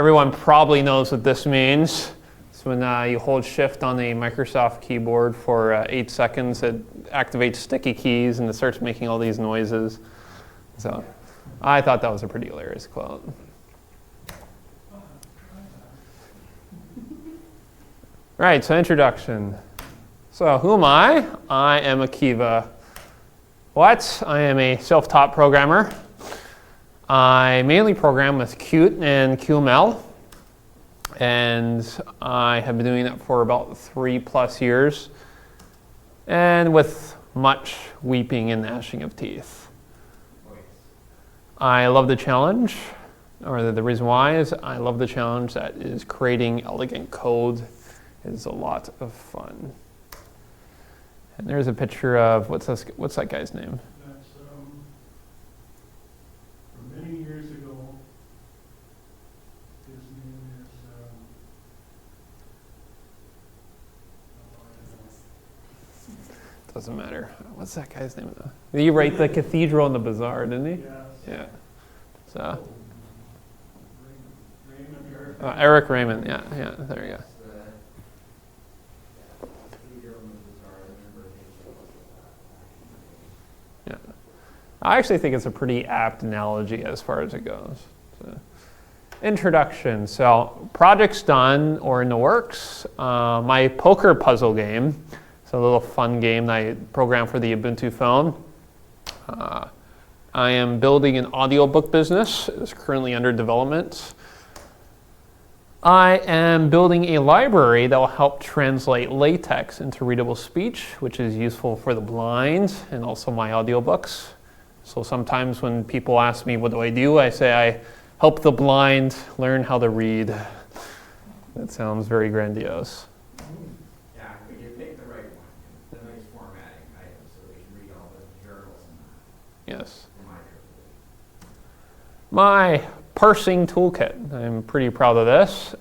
Everyone probably knows what this means. It's when you hold Shift on a Microsoft keyboard for 8 seconds, it activates sticky keys and it starts making all these noises. So I thought that was a pretty hilarious quote. Right, so introduction. So who am I? I am Akiva. What? I am a self-taught programmer. I mainly program with Qt and QML, and I have been doing it for about 3+ years, and with much weeping and gnashing of teeth. I love the challenge, or the reason why is I love the challenge that is creating elegant code. It is a lot of fun. And there's a picture of, what's that guy's name? That's from many years ago. His name is, Doesn't matter. What's that guy's name though? He wrote The Cathedral and the Bazaar, didn't he? yes. Yeah. So, Raymond. Eric Raymond, yeah, there you go. Yeah. I actually think it's a pretty apt analogy as far as it goes. So, introduction. So, project's done or in the works. My poker puzzle game. It's a little fun game that I programmed for the Ubuntu phone. I am building an audiobook business. It's currently under development. I am building a library that will help translate LaTeX into readable speech, which is useful for the blind and also my audiobooks. So sometimes when people ask me what do, I say I help the blind learn how to read. That sounds very grandiose. Yeah, but you picked the right one. The nice formatting item so they can read all the journals and that. Yes. For my My parsing toolkit. I'm pretty proud of this.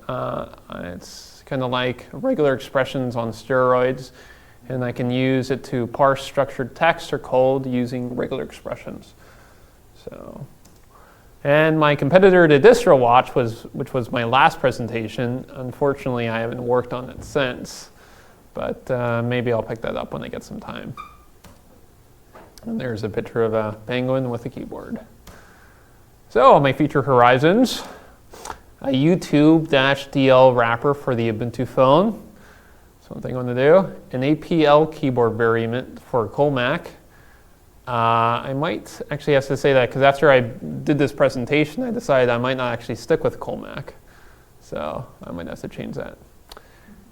It's kind of like regular expressions on steroids, and I can use it to parse structured text or code using regular expressions. So, and my competitor to DistroWatch, which was my last presentation. Unfortunately, I haven't worked on it since, but maybe I'll pick that up when I get some time. And there's a picture of a penguin with a keyboard. So my feature horizons, a YouTube-DL wrapper for the Ubuntu phone. That's one thing I want to do. An APL keyboard variant for Colemak. I might actually have to say that because after I did this presentation, I decided I might not actually stick with Colemak. So I might have to change that.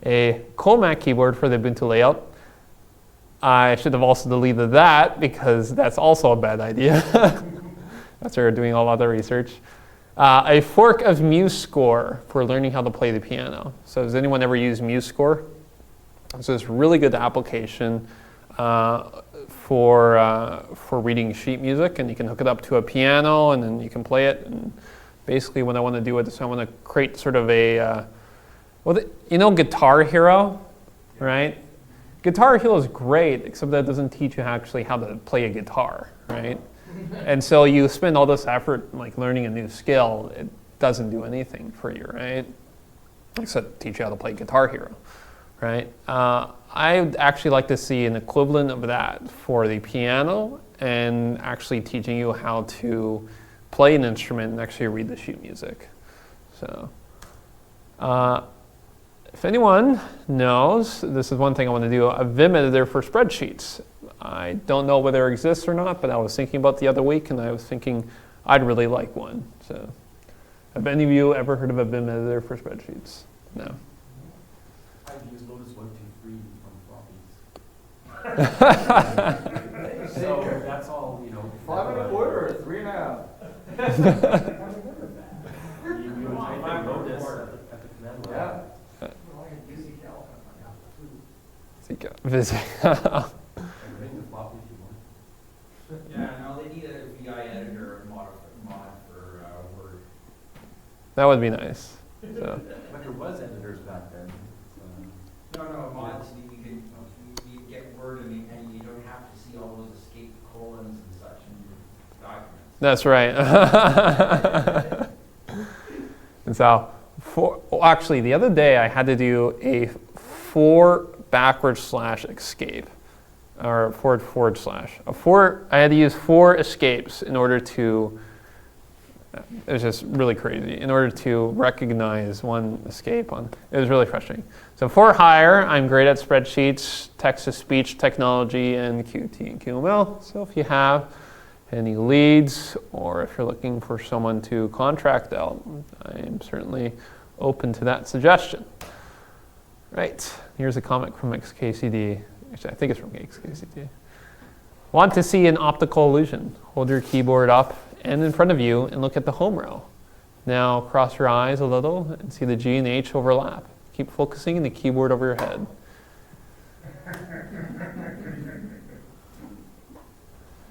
A Colemak keyboard for the Ubuntu layout. I should have also deleted that because that's also a bad idea. After doing a lot of research. A fork of MuseScore for learning how to play the piano. So has anyone ever used MuseScore? It's this really good application for reading sheet music, and you can hook it up to a piano and then you can play it. And basically what I want to do is I want to create sort of a, you know Guitar Hero, right? Guitar Hero is great, except that it doesn't teach you actually how to play a guitar, right? And so you spend all this effort like learning a new skill, it doesn't do anything for you, right? Except teach you how to play Guitar Hero, right? I would actually like to see an equivalent of that for the piano and actually teaching you how to play an instrument and actually read the sheet music. So if anyone knows, this is one thing I want to do, a Vim editor for spreadsheets. I don't know whether it exists or not, but I was thinking about the other week, and I was thinking I'd really like one. So, have any of you ever heard of a Vim editor for spreadsheets? No. I've used Lotus 1, 2, 3 from floppies. So that's all, you know. 5 1/4 or 3 1/2? You type in Lotus at the command line. Yeah. Zika. Yeah, no, they need a VI editor mod for Word. That would be nice. So. But there was editors back then. No, mods, you get Word and you don't have to see all those escape colons and such in your documents. That's right. And so Actually, the other day I had to do a 4 / escape, or forward slash. I had to use 4 escapes in order to, it was just really crazy, in order to recognize one escape on, it was really frustrating. So for hire, I'm great at spreadsheets, text-to-speech technology, and Qt and QML. So if you have any leads, or if you're looking for someone to contract out, I am certainly open to that suggestion. Right, here's a comment from XKCD. Actually, I think it's from XKCD. Want to see an optical illusion? Hold your keyboard up and in front of you and look at the home row. Now cross your eyes a little and see the G and H overlap. Keep focusing on the keyboard over your head.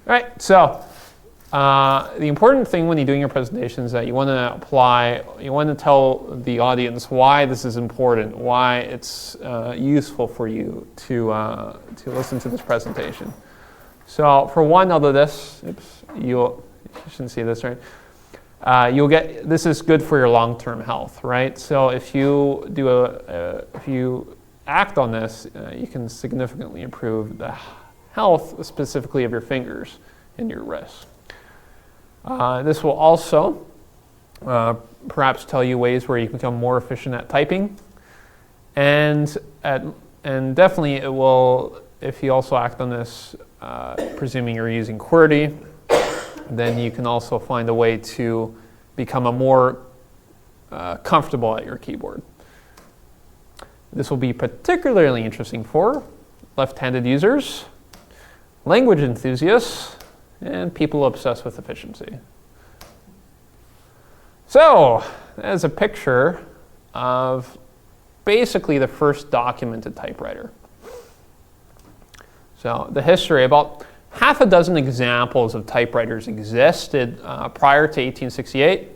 All right, so the important thing when you're doing your presentation is that you want to tell the audience why this is important, why it's useful for you to listen to this presentation. So for one, although this, you shouldn't see this, right? This is good for your long-term health, right? So if you do if you act on this, you can significantly improve the health, specifically of your fingers and your wrists. This will also perhaps tell you ways where you can become more efficient at typing, and definitely it will, if you also act on this, presuming you're using QWERTY, then you can also find a way to become a more comfortable at your keyboard. This will be particularly interesting for left-handed users, language enthusiasts, and people obsessed with efficiency. So, there's a picture of basically the first documented typewriter. So, the history, about half a dozen examples of typewriters existed prior to 1868,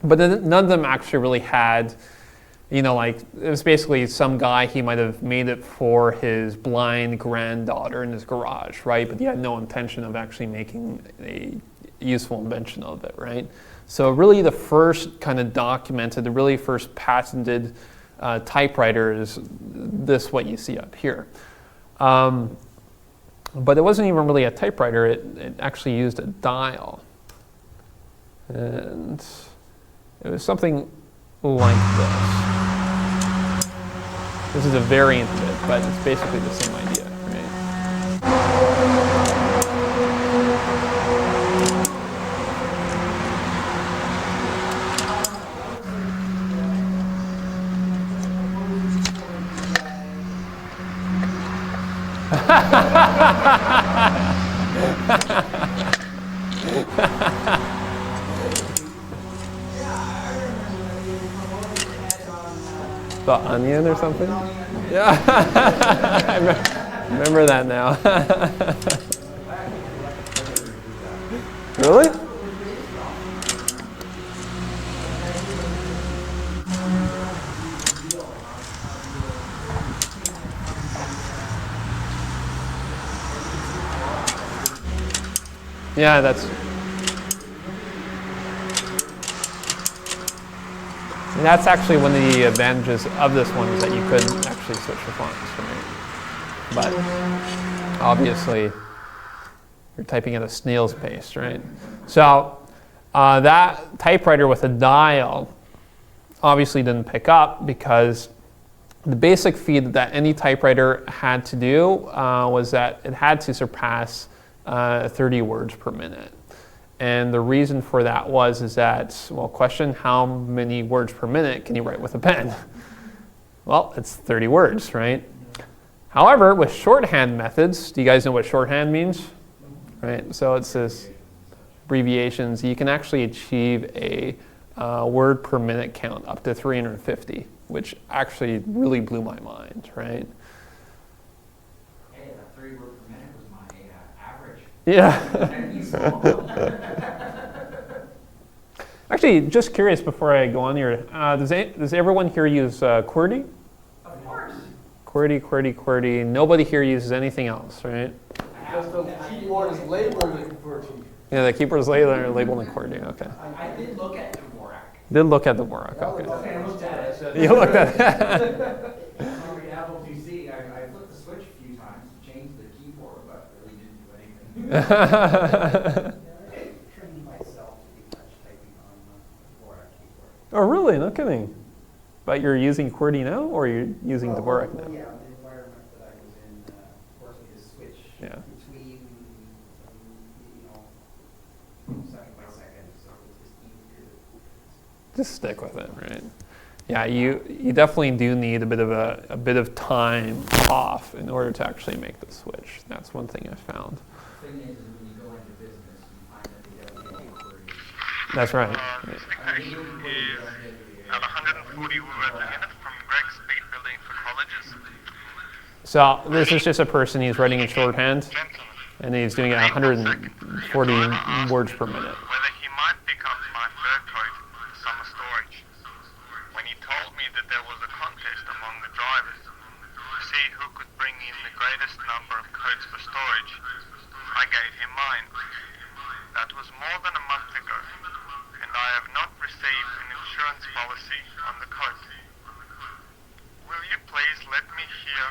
but none of them actually really had, like, it was basically some guy, he might have made it for his blind granddaughter in his garage, right? But he had no intention of actually making a useful invention of it, right? So really the first kind of documented, the really first patented typewriter is this, what you see up here. But it wasn't even really a typewriter, it actually used a dial. And it was something like this. This is a variant of it, but it's basically the same idea, The onion or something? Yeah, I remember that now. Really? Yeah, that's actually one of the advantages of this one, is that you couldn't actually switch the fonts, right? But obviously, you're typing at a snail's pace, right? So that typewriter with a dial obviously didn't pick up, because the basic feat that any typewriter had to do was that it had to surpass 30 words per minute. And the reason for that is that, well, question, how many words per minute can you write with a pen? Well, it's 30 words, right? However, with shorthand methods, do you guys know what shorthand means? Right, so it's this abbreviations, you can actually achieve a word per minute count up to 350, which actually really blew my mind, right? Hey, that 3 word per minute was my average. Yeah. Actually, just curious before I go on here, does everyone here use QWERTY? Of course. QWERTY. Nobody here uses anything else, right? Because the keyboard is labeled in QWERTY. Yeah, the keyboard is labeled in QWERTY, okay. I did look at Dvorak, Did look at Dvorak. Yeah, Okay. okay, I looked at it. So You looked at it. Apple PC, I flipped the switch a few times to change the keyboard, but really didn't do anything. I trained myself to do touch typing on the Dvorak keyboard. Oh, really? No kidding. But you're using QWERTY now, or you're using Dvorak now? Yeah, the environment that I was in forced me to switch between, second by second, so it was just easier to Just stick with it, right? Yeah, you definitely do need a bit of time off in order to actually make the switch. That's one thing I found. The thing is, when you go into business, you find that they don't get any queries. That's right. Expectation is at 140 words a minute from Greg's speed building for colleges. So this is just a person, he's writing in shorthand, and he's doing it at 140 words per minute. Whether he might pick up my third code for summer storage. When he told me that there was a contest among the drivers to see who could bring in the greatest number of codes for storage, I gave him mine. That was more than a month ago, and I have not received an insurance policy on the code. Will you please let me hear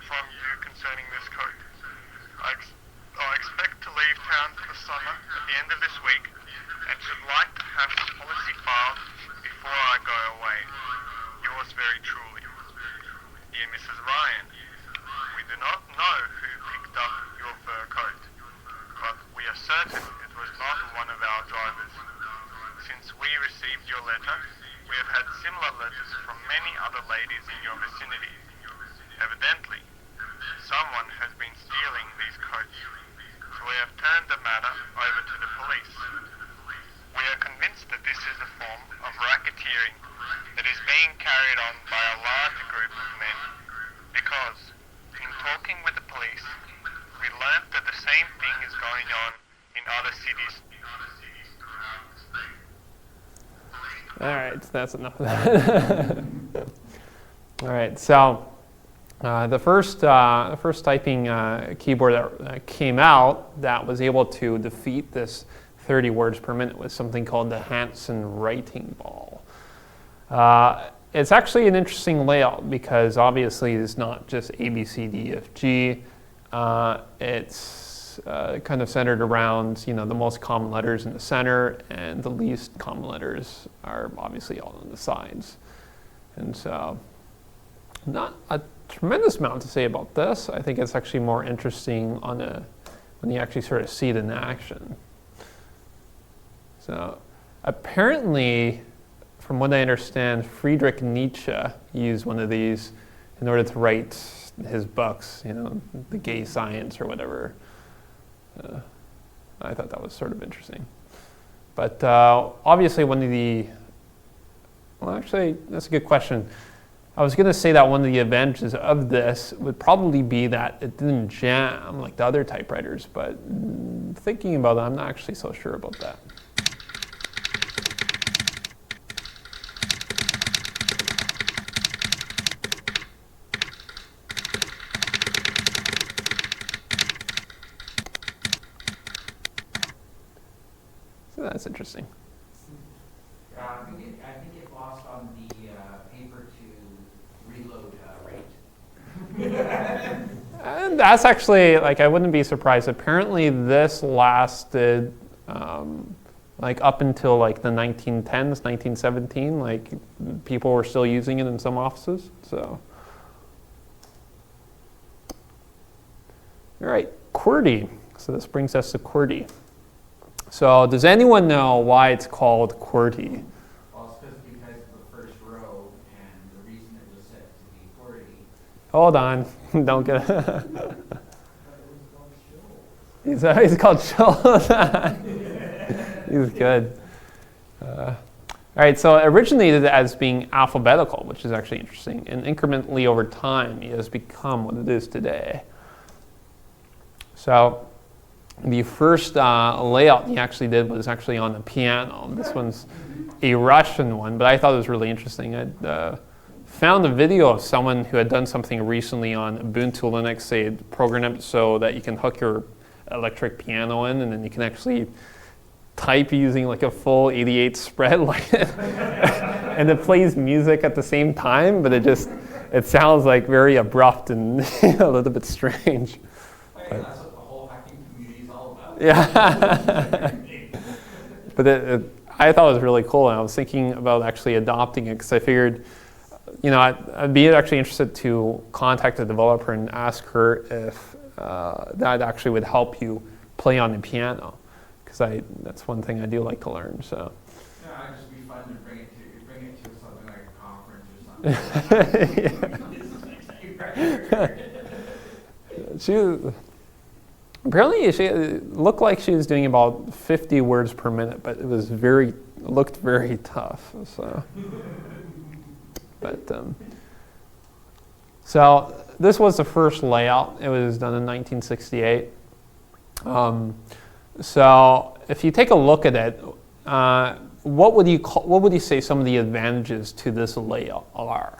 from you concerning this code? I expect to leave town for summer at the end of this week and should like to have the policy filed before I go away. Yours very truly. Dear Mrs. Ryan, we do not know who picked up your fur coat, but we are certain it was not one of our drivers. Since we received your letter, we have had similar letters from many other ladies in your vicinity. Evidently, someone has been stealing these coats, so we have turned the matter over to the police. We are convinced that this is a form of racketeering that is being carried on by a large group of men, because, in talking with the police, we learnt that the same thing is going on in other cities. All right, that's enough of that. All right, so the first typing keyboard that came out that was able to defeat this 30 words per minute was something called the Hansen writing ball. It's actually an interesting layout because obviously it's not just A, B, C, D, F, G. It's kind of centered around the most common letters in the center, and the least common letters are obviously all on the sides. And so, not a tremendous amount to say about this. I think it's actually more interesting when you actually sort of see it in action. So, apparently, from what I understand, Friedrich Nietzsche used one of these in order to write his books, The Gay Science or whatever. I thought that was sort of interesting. But obviously well, actually, that's a good question. I was going to say that one of the advantages of this would probably be that it didn't jam like the other typewriters, but thinking about it, I'm not actually so sure about that. So that's interesting. I think it lost on the paper to reload rate. And that's actually, I wouldn't be surprised. Apparently this lasted up until the 1910s, 1917. People were still using it in some offices. So, all right, QWERTY. So this brings us to QWERTY. So does anyone know why it's called QWERTY? Well, it's because of the first row and the reason it was set to be QWERTY. Hold on, don't get it. He's called Shoal. He's good. All right, so it originated as being alphabetical, which is actually interesting, and incrementally over time it has become what it is today. So the first layout he actually did was actually on the piano. This one's a Russian one, but I thought it was really interesting. I found a video of someone who had done something recently on Ubuntu Linux. They had programmed it so that you can hook your electric piano in, and then you can actually type using like a full 88 spread, like, and it plays music at the same time, but it sounds like very abrupt and a little bit strange. That's what the whole hacking community is all about. Yeah. But I thought it was really cool, and I was thinking about actually adopting it because I figured, I'd be actually interested to contact the developer and ask her if that actually would help you play on the piano, because that's one thing I do like to learn. So. Yeah, it'd just be fun to bring it to something like a conference or something. She looked like she was doing about 50 words per minute, but it looked very tough. So, so this was the first layout. It was done in 1968. So if you take a look at it, what would you say some of the advantages to this layout are?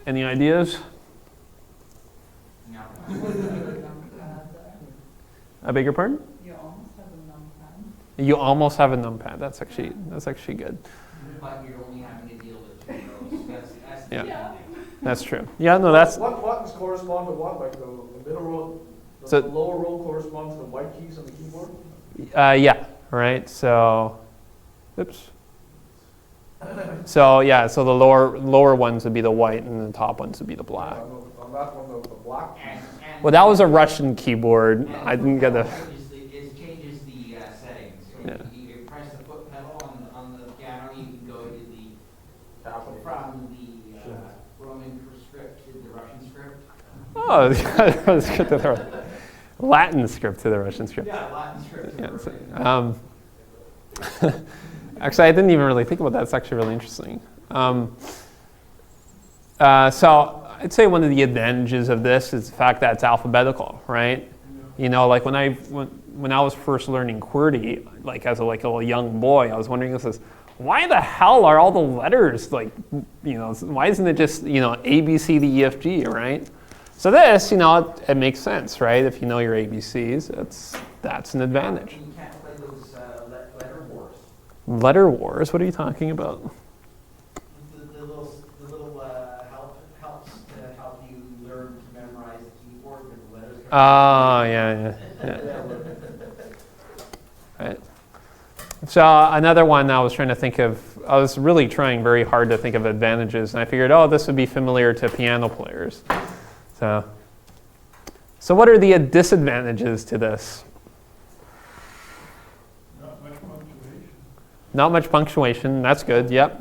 Any ideas? I beg your pardon? You almost have a numpad. You almost have a numpad. That's actually good. But you're only having to deal with 2 rows. That's the Yeah. thing. That's true. Yeah, no, that's What buttons correspond to what? Like the middle row, So- the lower row corresponds to the white keys on the keyboard? yeah, right. So, oops. So yeah, so the lower ones would be the white, and the top ones would be the black. On that one, the black. And Well, that was a Russian keyboard. I didn't get a. It changes the settings. So Yeah. you press the foot pedal on the piano, you can go to the Capital. from the Roman script to the Russian script. Oh, the script to the Latin script to the Russian script. Yeah, Latin script. Yeah, so, actually, I didn't even really think about that. It's actually really interesting. So I'd say one of the advantages of this is the fact that it's alphabetical, right? You know, like when I was first learning QWERTY, like as a little young boy, I was wondering why the hell are all the letters like, why isn't it just, A, B, C, D, E, F, G, right? So this, it makes sense, right? If you know your ABCs, that's an advantage. You can't play those letter wars. Letter wars, what are you talking about? The little helps to help you learn to memorize the keyboard with the letters. Oh, yeah. Right. So another one I was trying to think of, I was really trying very hard to think of advantages, and I figured, this would be familiar to piano players. So what are the disadvantages to this? Not much punctuation. Not much punctuation, that's good, yep.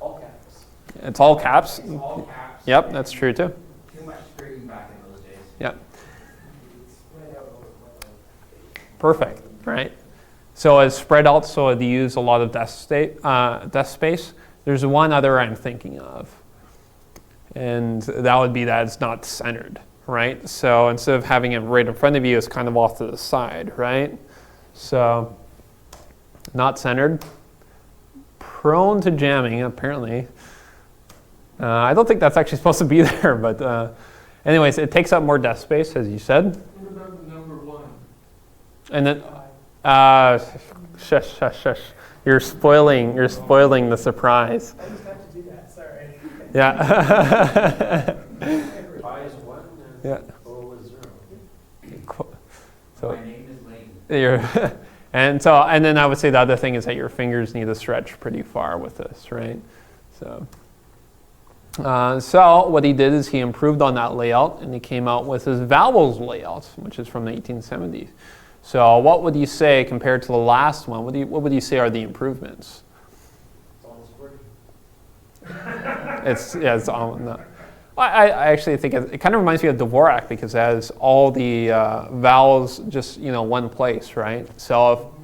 All caps. It's all caps. It's all caps. Yep, that's true too. Too much scraping back in those days. Yep, It's spread out over quite a perfect, right? So it's spread out so to use a lot of desk space. There's one other I'm thinking of, and that would be that it's not centered, right? So instead of having it right in front of you, it's kind of off to the side, right? So not centered, prone to jamming apparently. I don't think that's actually supposed to be there, but anyways, it takes up more desk space, as you said. What about the number 1? And then, shush. You're spoiling the surprise. I just have to do that, sorry. Yeah. Pi is 1 and Yeah. O is 0. Cool. So My name is Lane. and then I would say the other thing is that your fingers need to stretch pretty far with this, right? So what he did is he improved on that layout, and he came out with his Vowels layout, which is from the 1870s. So what would you say compared to the last one? What would you say are the improvements? It's almost QWERTY. It's all no. I actually think it kind of reminds me of Dvorak because it has all the vowels just one place, right? So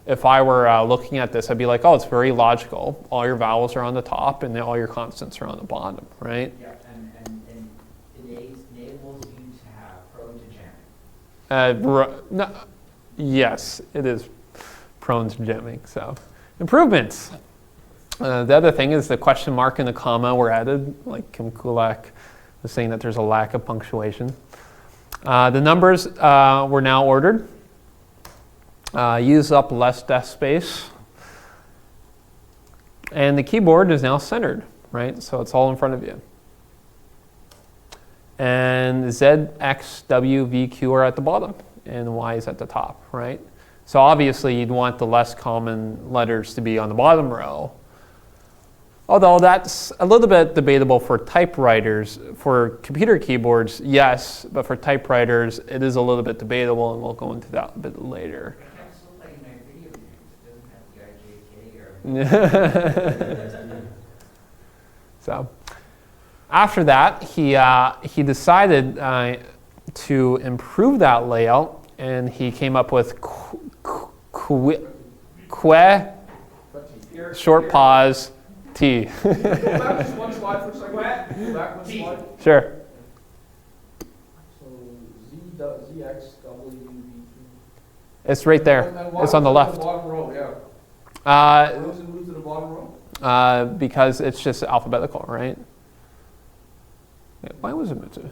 if I were looking at this, I'd be like, it's very logical. All your vowels are on the top, and then all your consonants are on the bottom, right? Yeah, and it enables you to have prone to jamming. No, yes, it is prone to jamming. So improvements. The other thing is the question mark and the comma were added, like Kim Kulak was saying that there's a lack of punctuation. The numbers were now ordered. use up less desk space. And the keyboard is now centered, right? So it's all in front of you. And Z, X, W, V, Q are at the bottom, and Y is at the top, right? So obviously you'd want the less common letters to be on the bottom row. Although that's a little bit debatable for typewriters. For computer keyboards, yes, but for typewriters, it is a little bit debatable, and we'll go into that a bit later. But that's so like in my video games, it doesn't have the IJK or. So after that, he decided to improve that layout, and he came up with short pause T. Go back just one slide for a second. Go back one slide. Sure. So ZX, W, V, It's right there. It's on the left. The bottom row, yeah. Why does it move to the bottom row? Because it's just alphabetical, right? Yeah, why was it moved to?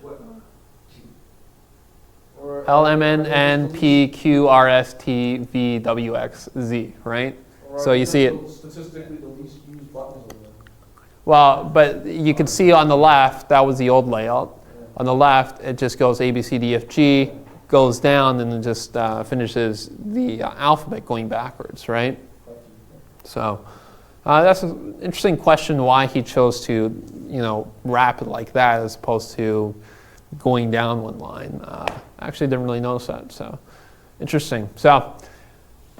Or- L, M, N, N, P, Q, R, S, T, V, W, X, Z, right? or So you see it. Statistically, the least used buttons on there. Well, but you can see on the left, that was the old layout. Yeah. On the left, it just goes A, B, C, D, F, G, goes down, and then just finishes the alphabet going backwards, right? So that's an interesting question why he chose to, wrap it like that as opposed to going down one line. Actually didn't really notice that, so interesting. So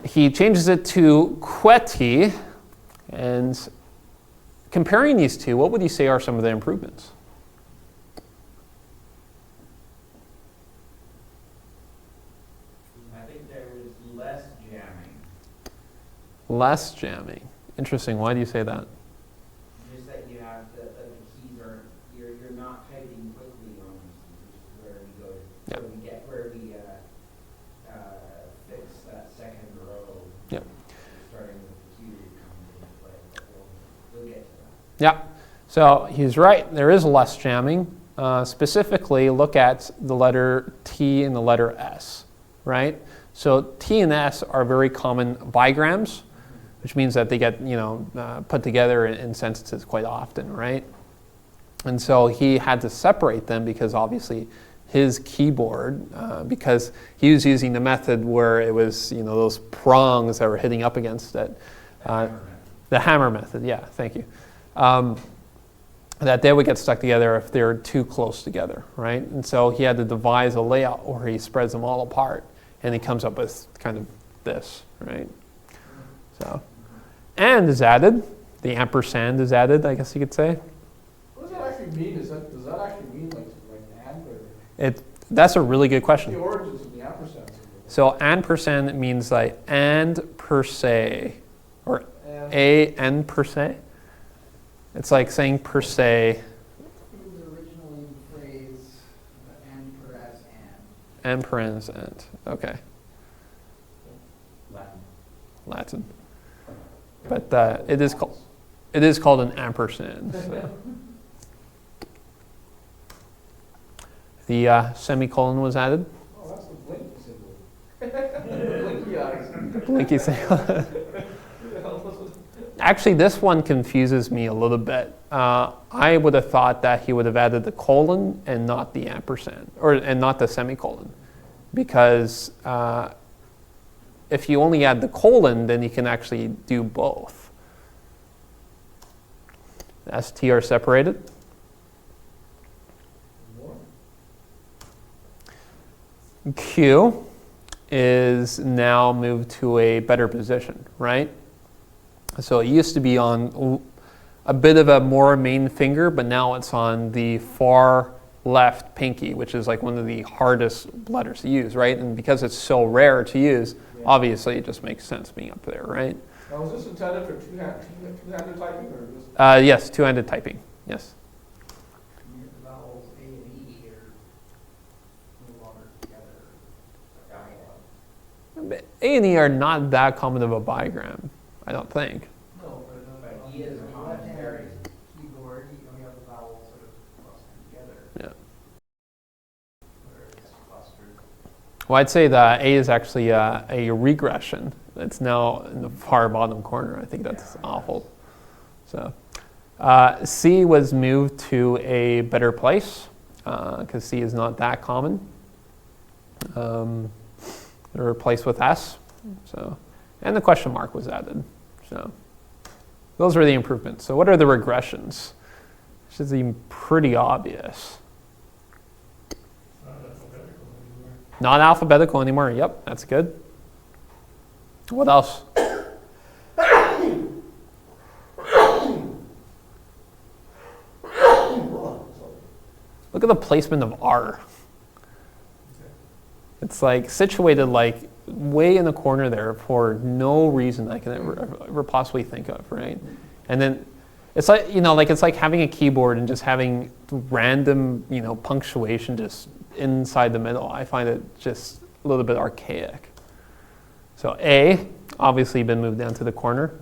he changes it to QWERTY, and comparing these two, what would you say are some of the improvements? I think there was less jamming. Less jamming. Interesting. Why do you say that? Just that you have the keys are you're not typing quickly on these keys, which is where we go. Yep. So we get where we fix that second row. Yep. Starting with the Q comes into play, but we'll get to that. Yeah. So he's right. There is less jamming. Specifically, look at the letter T and the letter S, right? So T and S are very common bigrams, which means that they get put together in sentences quite often, right? And so he had to separate them because obviously his keyboard, because he was using the method where it was those prongs that were hitting up against it. The hammer method, yeah, thank you. That they would get stuck together if they're too close together, right? And so he had to devise a layout where he spreads them all apart, and he comes up with kind of this, right? So, and is added. The ampersand is added, I guess you could say. What does that actually mean? Does that actually mean like and or That's a really good question. the origins of the ampersand symbol? So ampersand means like and per se, or And and per se. It's like saying per se. It was originally the phrase and per as and. And parens and. Okay. Latin. Latin. But it is called an ampersand. So. The semicolon was added. oh, that's the blinky symbol. Blinky eyes. Blinky symbol. Actually, this one confuses me a little bit. I would have thought that he would have added the colon and not the ampersand, and not the semicolon, because if you only add the colon, then you can actually do both. The ST are separated. More? Q is now moved to a better position, right? So it used to be on a bit of a more main finger, but now it's on the far left pinky, which is like one of the hardest letters to use, right? And because it's so rare to use, obviously it just makes sense being up there, right? Now, was this intended for two-handed typing or just? Yes, two-handed typing, yes. The vowels A and E are no longer together. Dialogue. A and E are not that common of a bigram, I don't think. No, but But E is a on the common left-hand variant. keyboard, you have the vowels sort of clustered together. Yeah. Where it's clustered. Well, I'd say that A is actually a regression. It's now in the far bottom corner. I think that's awful. So C was moved to a better place because C is not that common. They're replaced with S. So, and the question mark was added. So those were the improvements. So what are the regressions? Should seem pretty obvious. Not alphabetical anymore. Yep, that's good. What else? Look at the placement of R. It's like situated like way in the corner there for no reason I can ever possibly think of, right? And then it's like, it's like having a keyboard and just having random, punctuation just inside the middle. I find it just a little bit archaic. So A, obviously been moved down to the corner.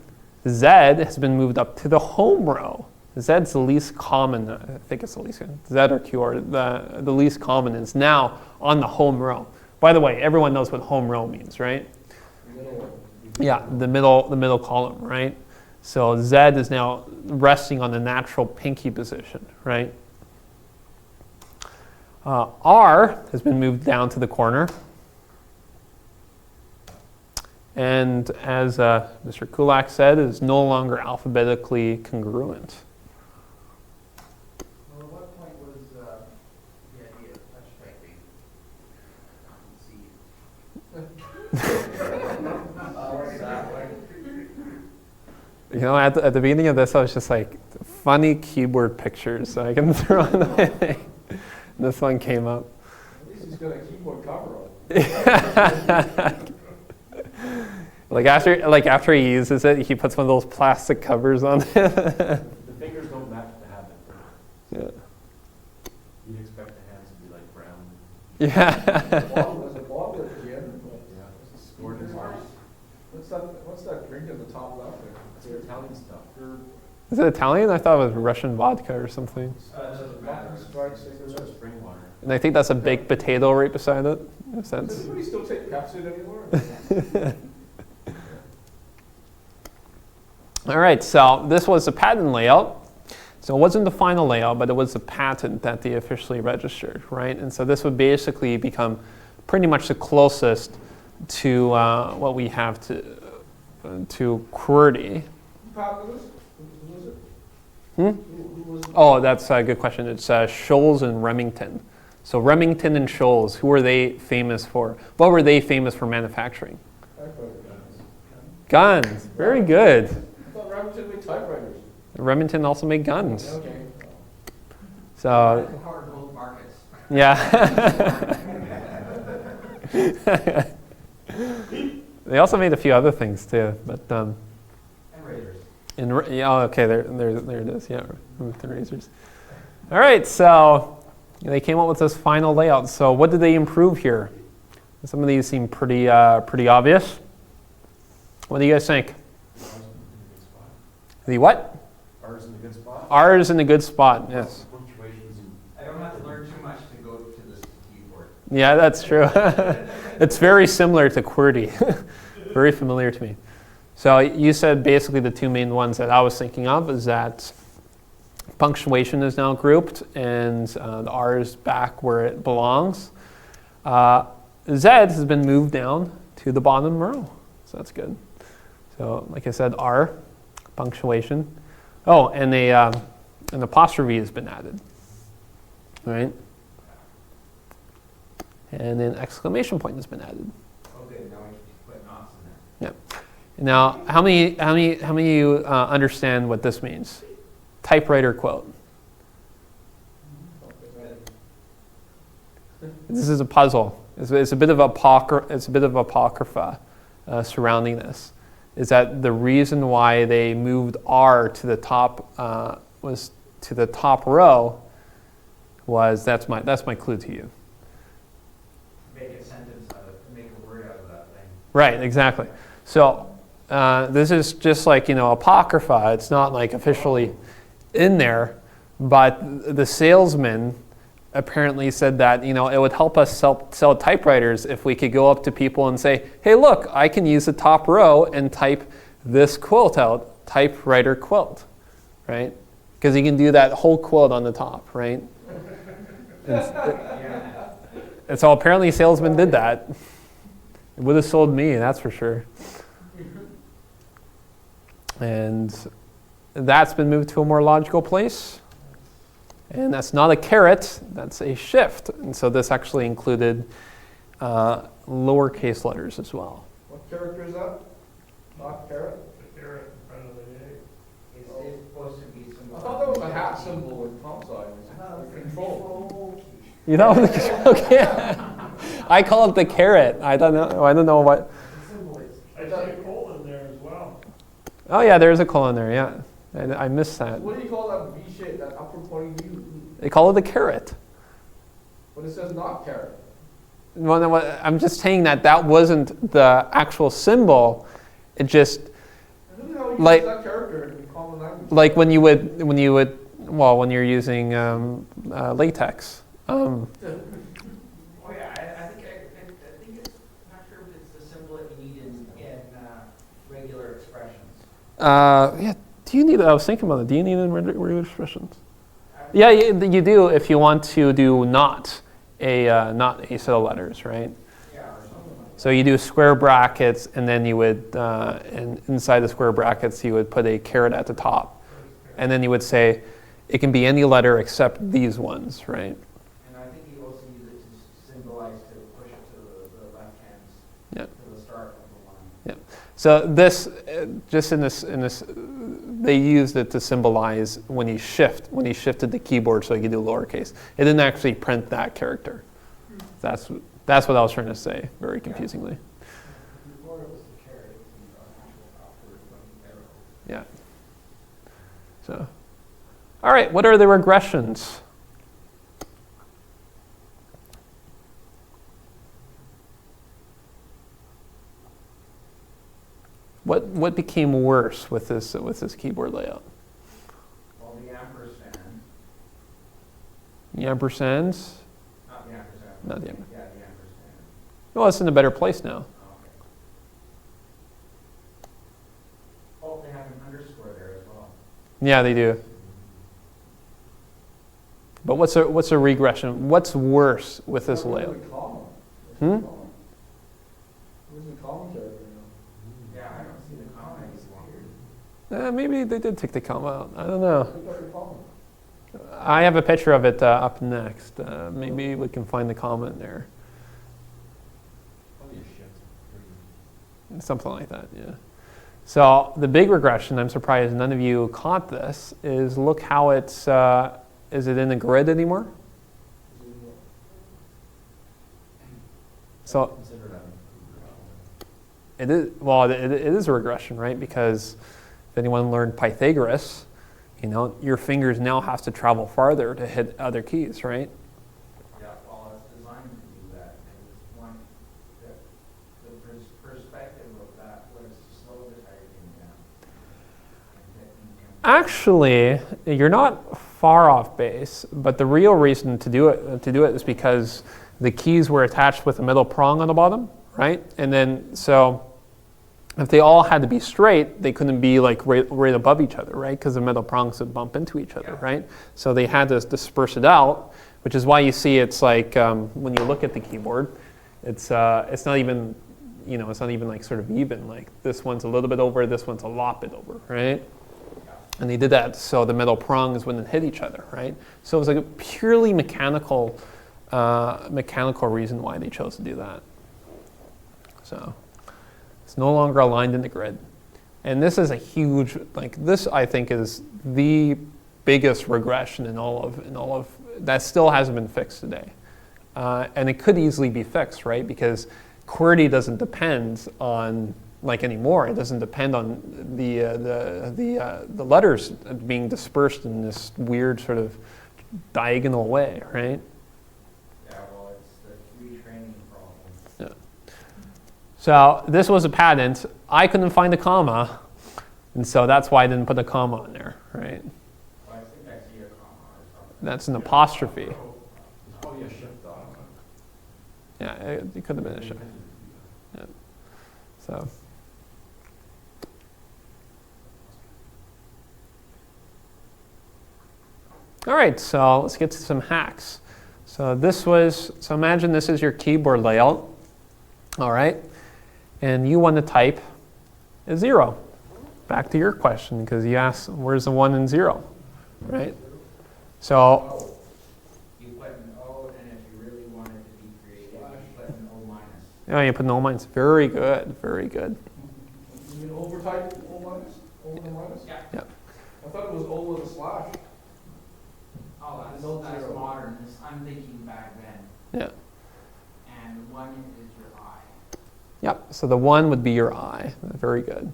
Z has been moved up to the home row. Z's the least common, I think it's the least, Z or Q are the least common is now on the home row. By the way, everyone knows what home row means, right? Yeah, the middle column, right? So Z is now resting on the natural pinky position, right? R has been moved down to the corner. And as Mr. Kulak said, is no longer alphabetically congruent. Well, at what point was the idea of touch typing conceived? At the beginning of this, I was just like, funny keyboard pictures so I can throw in anything. This one came up. At least he's got a keyboard cover on. After he uses it, he puts one of those plastic covers on it. The fingers don't match the habit. Yeah. You'd expect the hands to be like brown. Yeah. There's a bottle at the end. Yeah, it's scored as ours. What's that drink at the top left there? It's your Italian stuff. Is it Italian? I thought it was Russian vodka or something. Mountain Strike cigarette. Spring water. And I think that's a baked potato right beside it, in a Does sense. anybody still take Pepsi anymore? All right, so this was the patent layout. So it wasn't the final layout, but it was the patent that they officially registered, right? And so this would basically become pretty much the closest to what we have to QWERTY. Who was it? Hmm? Who was it? Oh, that's a good question. It's Scholes and Remington. So Remington and Scholes, who were they famous for? What were they famous for manufacturing? Typewriter guns. Guns. Very good. I thought Remington made typewriters. Remington also made guns. Okay. So, Hard gold markets. yeah. They also made a few other things too, but And Raiders. okay, there it is. Yeah, remove the razors. All right, so they came up with this final layout. So what did they improve here? Some of these seem pretty obvious. What do you guys think? The what? R's in a good spot. R is in a good spot. Yes. Punctuation's in. I don't have to learn too much to go to this keyboard. Yeah, that's true. It's very similar to QWERTY. Very familiar to me. So you said basically the two main ones that I was thinking of is that punctuation is now grouped and the R is back where it belongs. Z has been moved down to the bottom row, so that's good. So like I said, R, punctuation. Oh, and an apostrophe has been added, right? And an exclamation point has been added. Okay, now we can put knots in there. Yeah. Now, how many of you understand what this means? Typewriter quote. This is a puzzle. It's a bit of apocrypha surrounding this. Is that the reason why they moved R to the top was to the top row? Was that's my clue to you. Make a sentence out of it, make a word out of that thing. Right, exactly. So this is just like, apocrypha. It's not like officially in there, but the salesman apparently said that, you know, it would help us sell typewriters if we could go up to people and say, hey, look, I can use the top row and type this quilt out, typewriter quilt, right? Because you can do that whole quilt on the top, right? And so apparently salesmen did that. It would have sold me, that's for sure. And that's been moved to a more logical place. And that's not a caret, that's a shift. And so this actually included lowercase letters as well. What character is that? Not caret? The caret in front of the A. It's supposed to be some. I thought that was a hat symbol with comp sign. Control. You know, okay. I call it the caret. I don't know what. I see a colon there as well. Oh yeah, there's a colon there. Yeah, I missed that. What do you call that V shape, that upper pointing U? They call it the caret. But it says not caret. Well, no, I'm just saying that wasn't the actual symbol. It just Who the hell uses like that character in common language? like when you're using latex. Oh yeah, I think it's not sure if it's the symbol that you need in regular expressions. Yeah. Do you need? I was thinking about it. Do you need it in regular expressions? Yeah, you do if you want to do not a set of letters, right? Yeah, or something like that. So you do square brackets, and then you would, and inside the square brackets, you would put a caret at the top, and then you would say, it can be any letter except these ones, right? And I think you also use it to symbolize, to push it to the left hand, Yep. to the start of the line. Yep. So this, just in this, they used it to symbolize when you shifted the keyboard so you could do lowercase. It didn't actually print that character. That's what I was trying to say, very confusingly. Before it was the caret, it was an actual upward pointing arrow. Yeah. So, all right, what are the regressions? What became worse with this keyboard layout? Well, the ampersand, The ampersands? not the ampersand. Not the ampersand. Yeah, the ampersand. Well, it's in a better place now. Okay. Oh, they have an underscore there as well. Yeah, they do. But what's a regression? What's worse with this layout? Where's the comma? Hmm? Where's the comma character now? Yeah, I don't see the comma anymore. Maybe they did take the comma out. I don't know. Look at the comma. I have a picture of it up next. Maybe we can find the comma in there. Probably a shift. Something like that, yeah. So the big regression, I'm surprised none of you caught this, is look how it's, is it in the grid anymore? So Consider that a it is, well, it is a regression, right? Because if anyone learned Pythagoras, you know, your fingers now have to travel farther to hit other keys, right? Yeah, well, it's designed to do that. And it's one, the perspective of that was to slow the typing down. Actually, you're not far off base, but the real reason to do it is because the keys were attached with a middle prong on the bottom, right? And then, so if they all had to be straight, they couldn't be like right above each other, right? Because the middle prongs would bump into each other, Yeah. right? So they had to disperse it out, which is why you see it's like when you look at the keyboard, it's not even, you know, it's not even like sort of even. Like this one's a little bit over, this one's a lot bit over, right? And they did that so the metal prongs wouldn't hit each other, right? So it was like a purely mechanical reason why they chose to do that. So it's no longer aligned in the grid. And this is a huge, like this I think is the biggest regression in all of, that still hasn't been fixed today. And it could easily be fixed, right? Because QWERTY doesn't depend on like anymore. It doesn't depend on the letters being dispersed in this weird sort of diagonal way, right? Yeah, well, it's the retraining problem. Yeah. So this was a patent. I couldn't find a comma, and so that's why I didn't put a comma in there, right? Well, I think I see a comma or something. That's an apostrophe. Yeah, it could have been a show. Yeah. So. All right, so let's get to some hacks. So imagine this is your keyboard layout, all right? And you want to type a 0. Back to your question, because you asked, where's the 1 and 0, right? So, You put an O, and if you really want it to be creative, you put an O minus. oh, you put no minus. Very good, very good. You mean overtype O minus? O with a minus? Yeah. Yeah. I thought it was O with a slash. Oh, No that's zero. modern. I'm thinking back then. Yeah. And 1 is your I. Yep, so the 1 would be your I. Very good.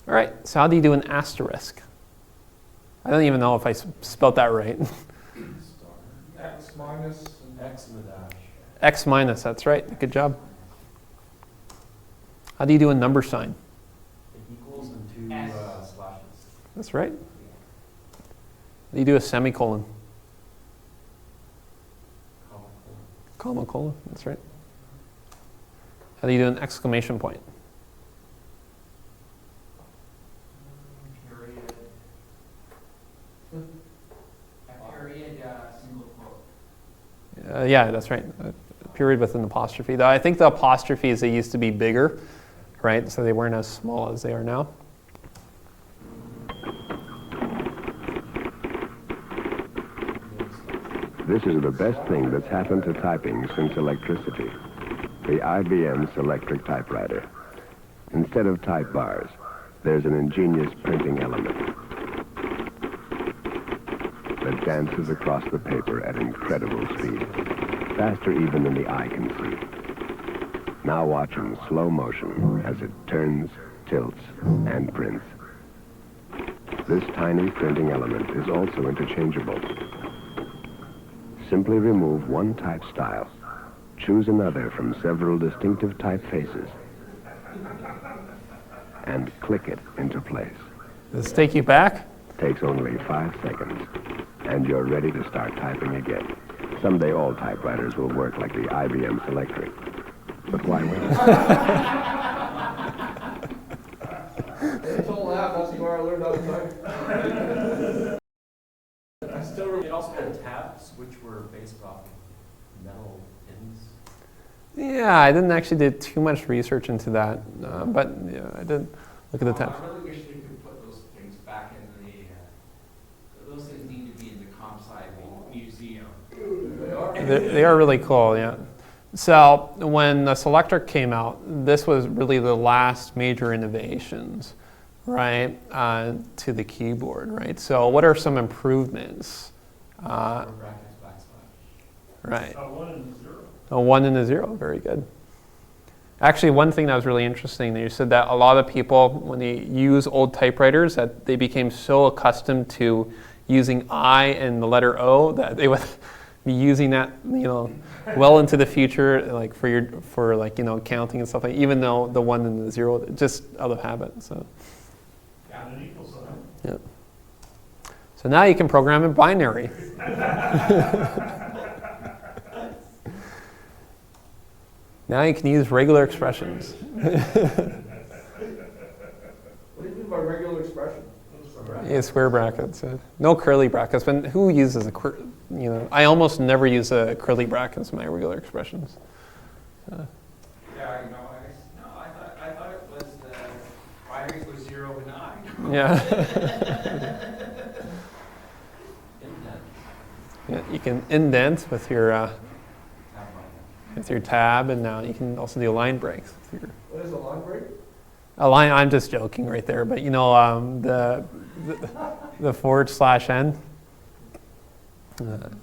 All right, so how do you do an asterisk? I don't even know if I spelled that right. X minus. X in the dash. X minus, that's right. Good job. How do you do a number sign? It equals and two S. slashes. That's right. How do you do a semicolon? Comma, colon, that's right. How do you do an exclamation point? Period. A period, single quote. Yeah, that's right. A period with an apostrophe. Though I think the apostrophes, they used to be bigger, right? So they weren't as small as they are now. This is the best thing that's happened to typing since electricity. The IBM Selectric typewriter. Instead of type bars, there's an ingenious printing element that dances across the paper at incredible speed, faster even than the eye can see. Now watch in slow motion as it turns, tilts, and prints. This tiny printing element is also interchangeable. Simply remove one type style, choose another from several distinctive typefaces, and click it into place. Does this take you back? Takes only 5 seconds, and you're ready to start typing again. Someday all typewriters will work like the IBM Selectric. But why wait? It's all that, that's where I learned how to type. I still remember it also had tabs, which were based off of metal pins. Yeah, I didn't actually do too much research into that, but yeah, I did look at the tabs. I really wish they could put those things back in the, those things need to be in the comp sci museum. They are. They are really cool, yeah. So when the Selectric came out, this was really the last major innovations, right, to the keyboard, right? So what are some improvements? Brackets, backslash. Right. 1 and 0. A 1 and a 0, very good. Actually, one thing that was really interesting, you said that a lot of people, when they use old typewriters, that they became so accustomed to using I and the letter O that they would be using that, well into the future, like for counting and stuff like. Even though the 1 and the 0, just out of habit. So. And an equal sign. Yeah. So now you can program in binary. Now you can use regular expressions. What do you mean by regular expression? Yeah, square brackets. No curly brackets. But who uses I almost never use curly brackets in my regular expressions. Yeah, I thought it was the binary was 0 and I. Yeah. Indent. Yeah, you can indent with your tab, and now you can also do line breaks. With your, What is a line break? a line. I'm just joking right there, but the /n.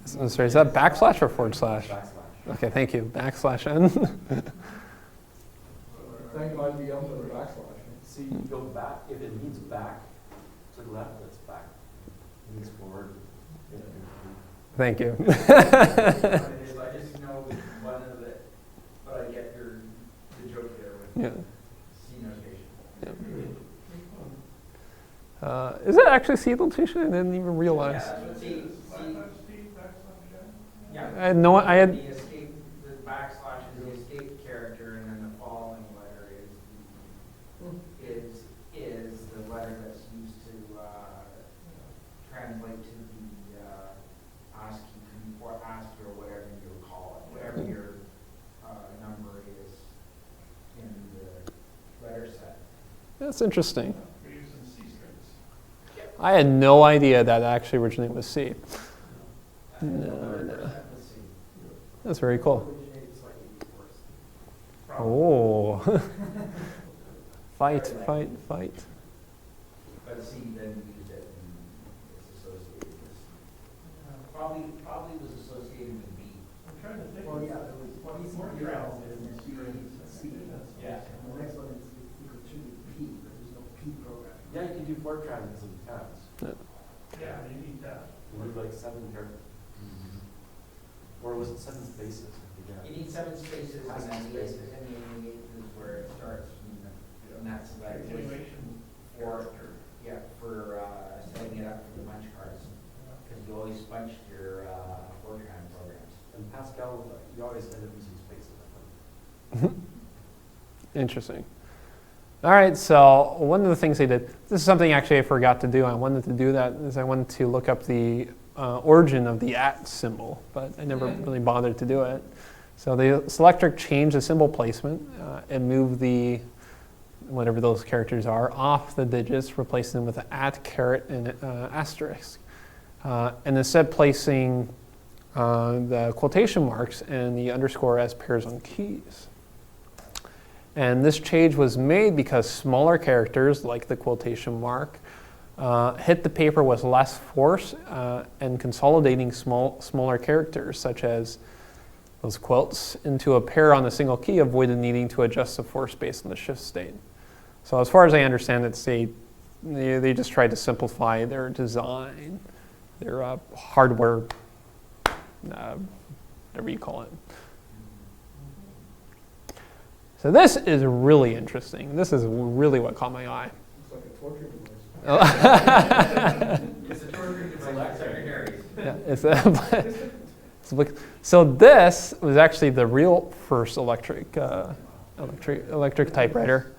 Sorry, is that backslash or forward slash? Backslash. Okay, thank you. /n. Thank IBM for the backslash. See, you go back, if it means back to the left, that's back. It means forward. Thank you. What it is, I just know one of the, but I get the joke there with Yeah. C notation. Is it actually C notation? I didn't even realize. Yeah, that's what C, Backslash T, backslash N. yeah. I had no. I had. The escape, the backslash is the to the ASCII or ASCII or whatever you call it, whatever your number is in the letter set. That's interesting. We're using C strings. I had no idea that actually originally was C. No. That's very cool. Originates like 84th. Oh. Fight. But C then used it and it's associated with C. Probably was associated with B. I'm trying to think. Well, yeah, there was What's B more zero travel and in C. Yeah. And the next one is equal to P, but there's no P program. Yeah, you can do Fortran because of the tabs. Yeah, you need that. You need like 7 characters. Or was it 7 spaces? I forget. You need 7 spaces and then the eighth is where it starts. And that's like Continuation for, character. yeah, for setting it up for the munch cards. Because you always bunched your Fortran programs. And Pascal, you always end up using spaces, I think. Interesting. All right, so one of the things they did, this is something actually I forgot to do. I wanted to do that is I wanted to look up the origin of the @ symbol, but I never really bothered to do it. So the Selectric changed the symbol placement and moved the, whatever those characters are, off the digits, replacing them with an @ caret and asterisk. And instead placing the quotation marks and the underscore as pairs on keys. And this change was made because smaller characters, like the quotation mark, hit the paper with less force, and consolidating smaller characters, such as those quotes, into a pair on a single key avoided needing to adjust the force based on the shift state. So as far as I understand it, they just tried to simplify their design, their hardware, whatever you call it. So this is really interesting. This is really what caught my eye. It's like a torture device. It's a torture device for secretaries. Yeah, so this was actually the real first electric typewriter.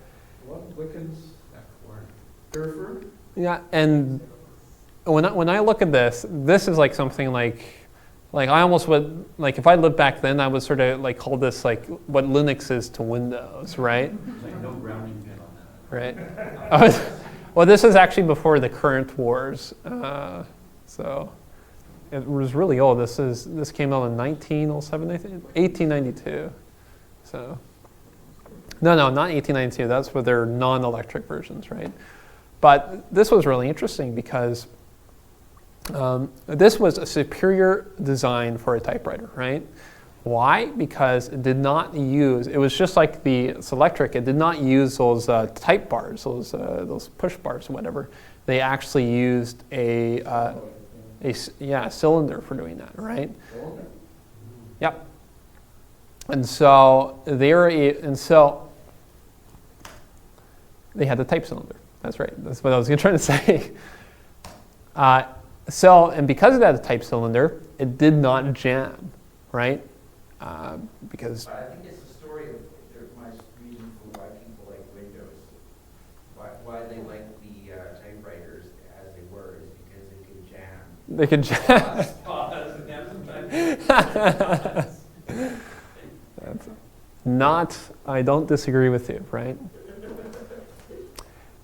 What, Blickensderfer? Yeah, and when I look at this is like something like I almost would, like if I lived back then, I would sort of like call this like what Linux is to Windows, right? There's like no grounding pin on that. Right. Well, this is actually before the current wars, so it was really old. This came out in 1907, I think, 1892. So no, not 1892. That's for their non-electric versions, right? But this was really interesting because this was a superior design for a typewriter, right? Why? Because it did not use, it was just like the Selectric, it did not use those type bars, those push bars or whatever. They actually used a cylinder for doing that, right? Yep. And so they had the type cylinder. That's right. That's what I was trying to say. And because of that type cylinder, it did not jam, right? Because But I think it's the story of my reason for why people like Windows, why they like the typewriters as they were, is because they could jam. Pause, That's not, I don't disagree with you, right?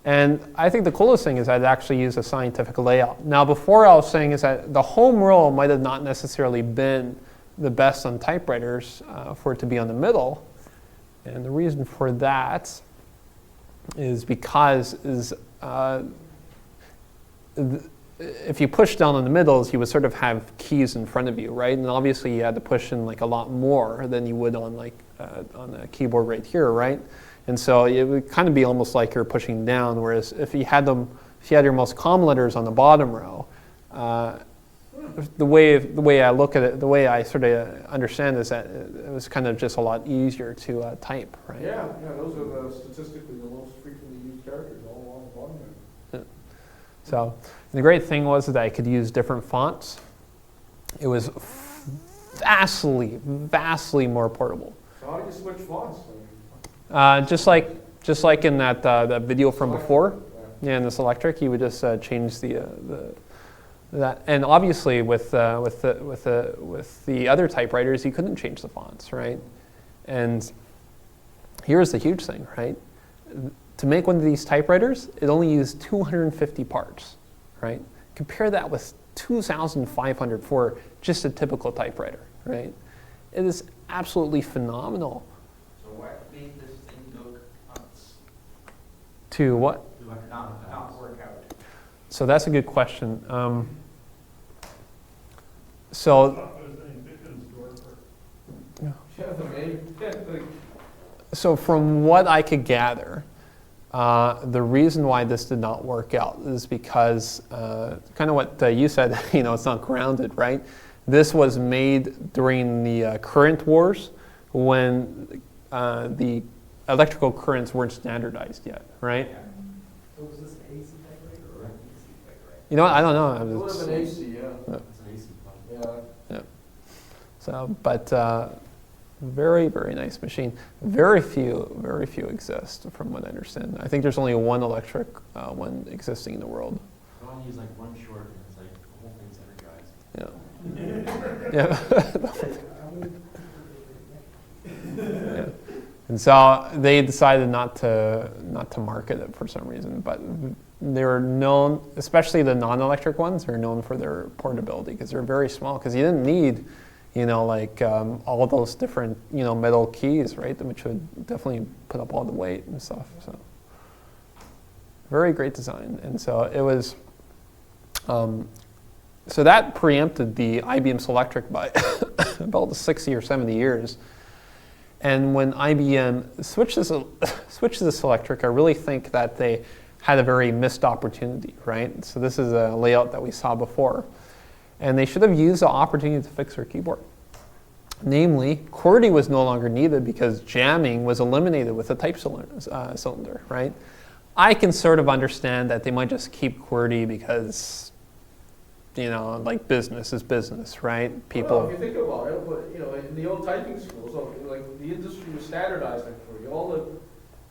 And I think the coolest thing is I'd actually use a scientific layout. Now, before I was saying is that the home row might have not necessarily been the best on typewriters for it to be on the middle. And the reason for that is because if you push down in the middles, you would sort of have keys in front of you, right? And obviously you had to push in like a lot more than you would on like on a keyboard right here, right? And so it would kind of be almost like you're pushing down, whereas if you had your most common letters on the bottom row, the way I look at it, the way I sort of understand is that it was kind of just a lot easier to type, right? Yeah, those are statistically the most frequently used characters all along the bottom there. Yeah. So the great thing was that I could use different fonts. It was vastly more portable. So how do you switch fonts? Just like in that video from before, yeah, in the Selectric, you would just change the And obviously with the other typewriters, you couldn't change the fonts, right? And here's the huge thing, right? To make one of these typewriters, it only used 250 parts, right? Compare that with 2,500 for just a typical typewriter, right? It is absolutely phenomenal. So what made this thing go nuts? To what? Not work out. So that's a good question. I So thought it was named Blickensderfer. Yeah, the main, So from what I could gather, the reason why this did not work out is because kind of what you said, it's not grounded, right? This was made during the current wars when the electrical currents weren't standardized yet, right? So was this an AC typewriter or an AC typewriter? You know what? I don't it know. would have been AC, yeah. It's an AC one. Yeah. So, but very, very nice machine. Very few exist, from what I understand. I think there's only one electric one existing in the world. I want to use like one short and it's like the whole thing's energized. Yeah. Yeah. Yeah. And so they decided not to market it for some reason, but they were known, especially the non-electric ones, are known for their portability because they're very small. Because you didn't need, all those different, metal keys, right? Which would definitely put up all the weight and stuff. So very great design, and so it was. So that preempted the IBM Selectric by about 60 or 70 years. And when IBM switched to Selectric, I really think that they had a very missed opportunity, right? So this is a layout that we saw before. And they should have used the opportunity to fix their keyboard. Namely, QWERTY was no longer needed because jamming was eliminated with the type cylinder, right? I can sort of understand that they might just keep QWERTY because, like business is business, right? Well, if you think about it, but, in the old typing schools, like the industry was standardized like QWERTY.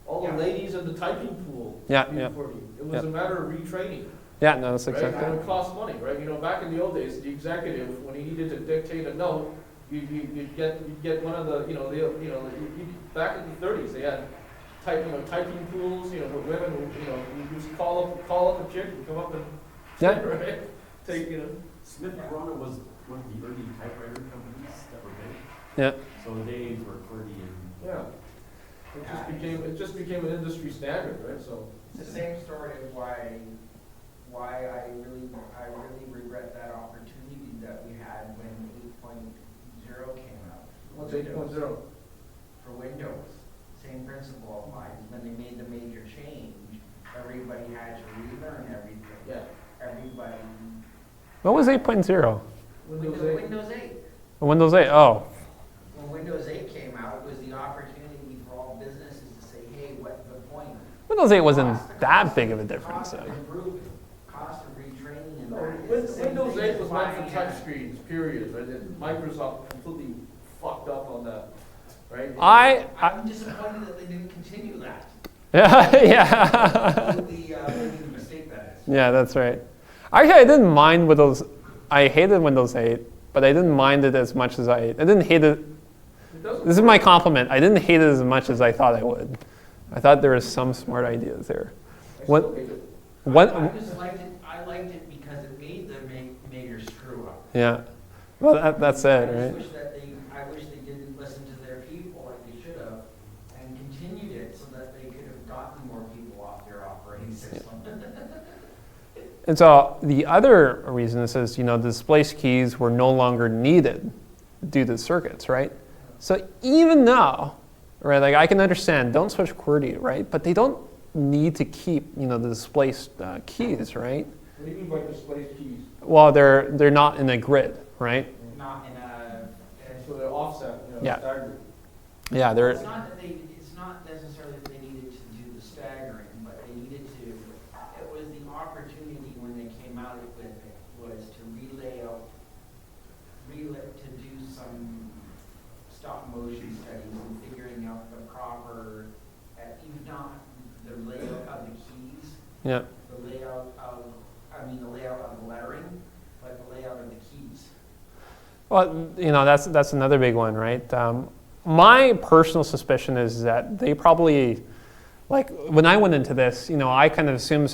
All the ladies in the typing pool Yeah, used yeah. QWERTY. It was a matter of retraining. Yeah, no, that's Right? exactly And it it. cost money, right? Back in the old days, the executive, when he needed to dictate a note, you'd get one of the, back in the 30s, they had typing pools, where women, you just call up a chick and come up and, Yeah. right? Take, Smith Corona was one of the early typewriter companies that were big. Yeah. So they were QWERTY and yeah. It just became an industry standard, right? So. It's the same story of why I really regret that opportunity that we had when 8.0 came out. What's 8.0? For Windows. Same principle applies. When they made the major change, everybody had to relearn everything. Yeah. Everybody. What was 8.0? Windows 8. Windows 8. Windows 8, oh. When Windows 8 came out, it was the opportunity for all businesses to say, hey, what's the point? Windows 8 wasn't that big of a difference, Cost of though. improvement, cost of retraining, and No, that is the same Windows thing 8 as was why meant for touch screens, period, right? And Microsoft completely fucked up on that, right? I'm disappointed that they didn't continue that. Yeah. The mistake that is. Yeah, that's right. Actually, I didn't mind Windows. I hated Windows 8, but I didn't mind it as much as I didn't hate it. This is my compliment. I didn't hate it as much as I thought I would. I thought there was some smart ideas there. What? I just liked it. I liked it because it made the major screw up. Yeah. Well, that's it, I just right? wish they didn't listen to their people like they should have, and continued it so that they could have gotten more people off their operating system. And so the other reason is, the displaced keys were no longer needed due to circuits, right? So even though, right, like I can understand, don't switch QWERTY, right? But they don't need to keep, the displaced keys, right? What do you mean by displaced keys? Well, they're not in a grid, right? Not in a. So they're offset, Yeah. staggered. Yeah, they're. It's not necessarily that they needed to do the staggering, but they needed to. It was the opportunity when they came out with it was to to do some stop motion studies and figuring out the proper, if not the layout of the keys, Yeah. the layout of the lettering, Well, that's another big one, right? My personal suspicion is that they probably, like when I went into this, I kind of assumed,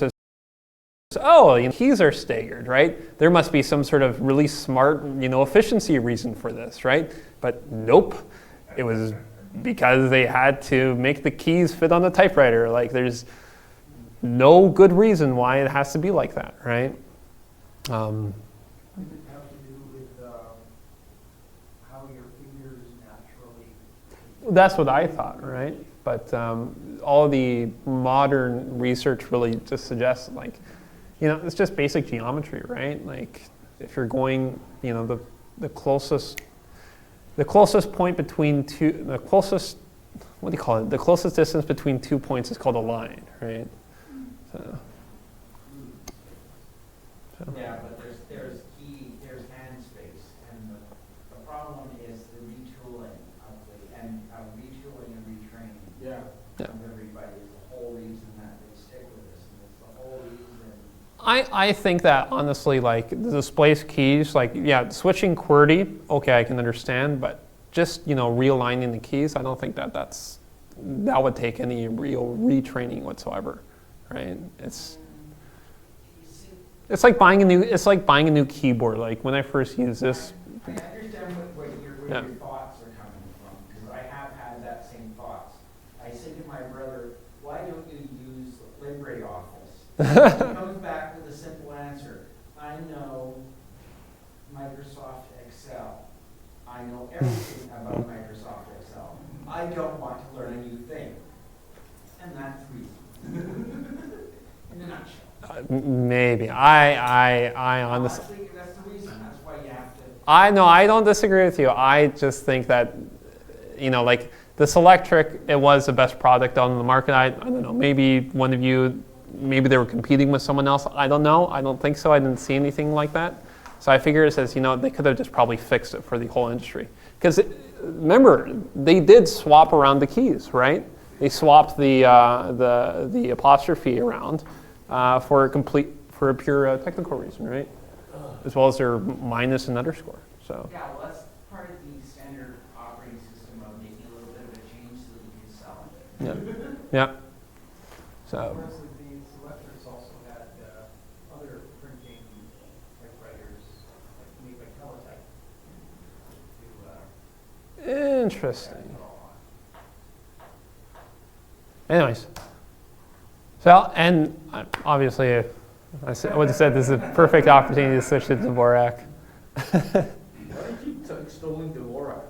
keys are staggered, right? There must be some sort of really smart, efficiency reason for this, right? But nope, it was because they had to make the keys fit on the typewriter. Like there's no good reason why it has to be like that, right? Does it have to do with how your fingers naturally? That's what I thought, right? But all the modern research really just suggests, like, it's just basic geometry, right? Like, if you're going, the closest point between the closest distance between 2 points is called a line, right? So. Yeah, but there's hand space, and the problem is the retooling and retraining. Yeah. Of everybody is the whole reason that they stick with this, and it's the whole reason. I think that honestly, like the displaced keys, like switching QWERTY, okay, I can understand, but just realigning the keys, I don't think that would take any real retraining whatsoever, right? It's like buying a new keyboard. Like when I first used this. I understand where your thoughts are coming from, because I have had that same thoughts. I said to my brother, why don't you use LibreOffice? He comes back with a simple answer. I know Microsoft Excel. I know everything about Microsoft Excel. I don't want to learn a new thing. And that's the reason. In a nutshell. Maybe. I honestly. I think that's the reason. That's why you have to. I don't disagree with you. I just think that, like the Selectric, it was the best product on the market. I don't know. Maybe one of you. Maybe they were competing with someone else. I don't know. I don't think so. I didn't see anything like that. So I figure it says, they could have just probably fixed it for the whole industry. Because remember, they did swap around the keys, right? They swapped the apostrophe around for a pure technical reason, right? As well as their minus and underscore. So. Yeah, well, that's part of the standard operating system of making a little bit of a change so that you can sell it. Yeah. Yeah. So. The Selectrics also had other printing typewriters, like made by teletype. Interesting. Anyways. So, and obviously, I would have said this is a perfect opportunity to switch to Dvorak. Why do you keep extolling Dvorak,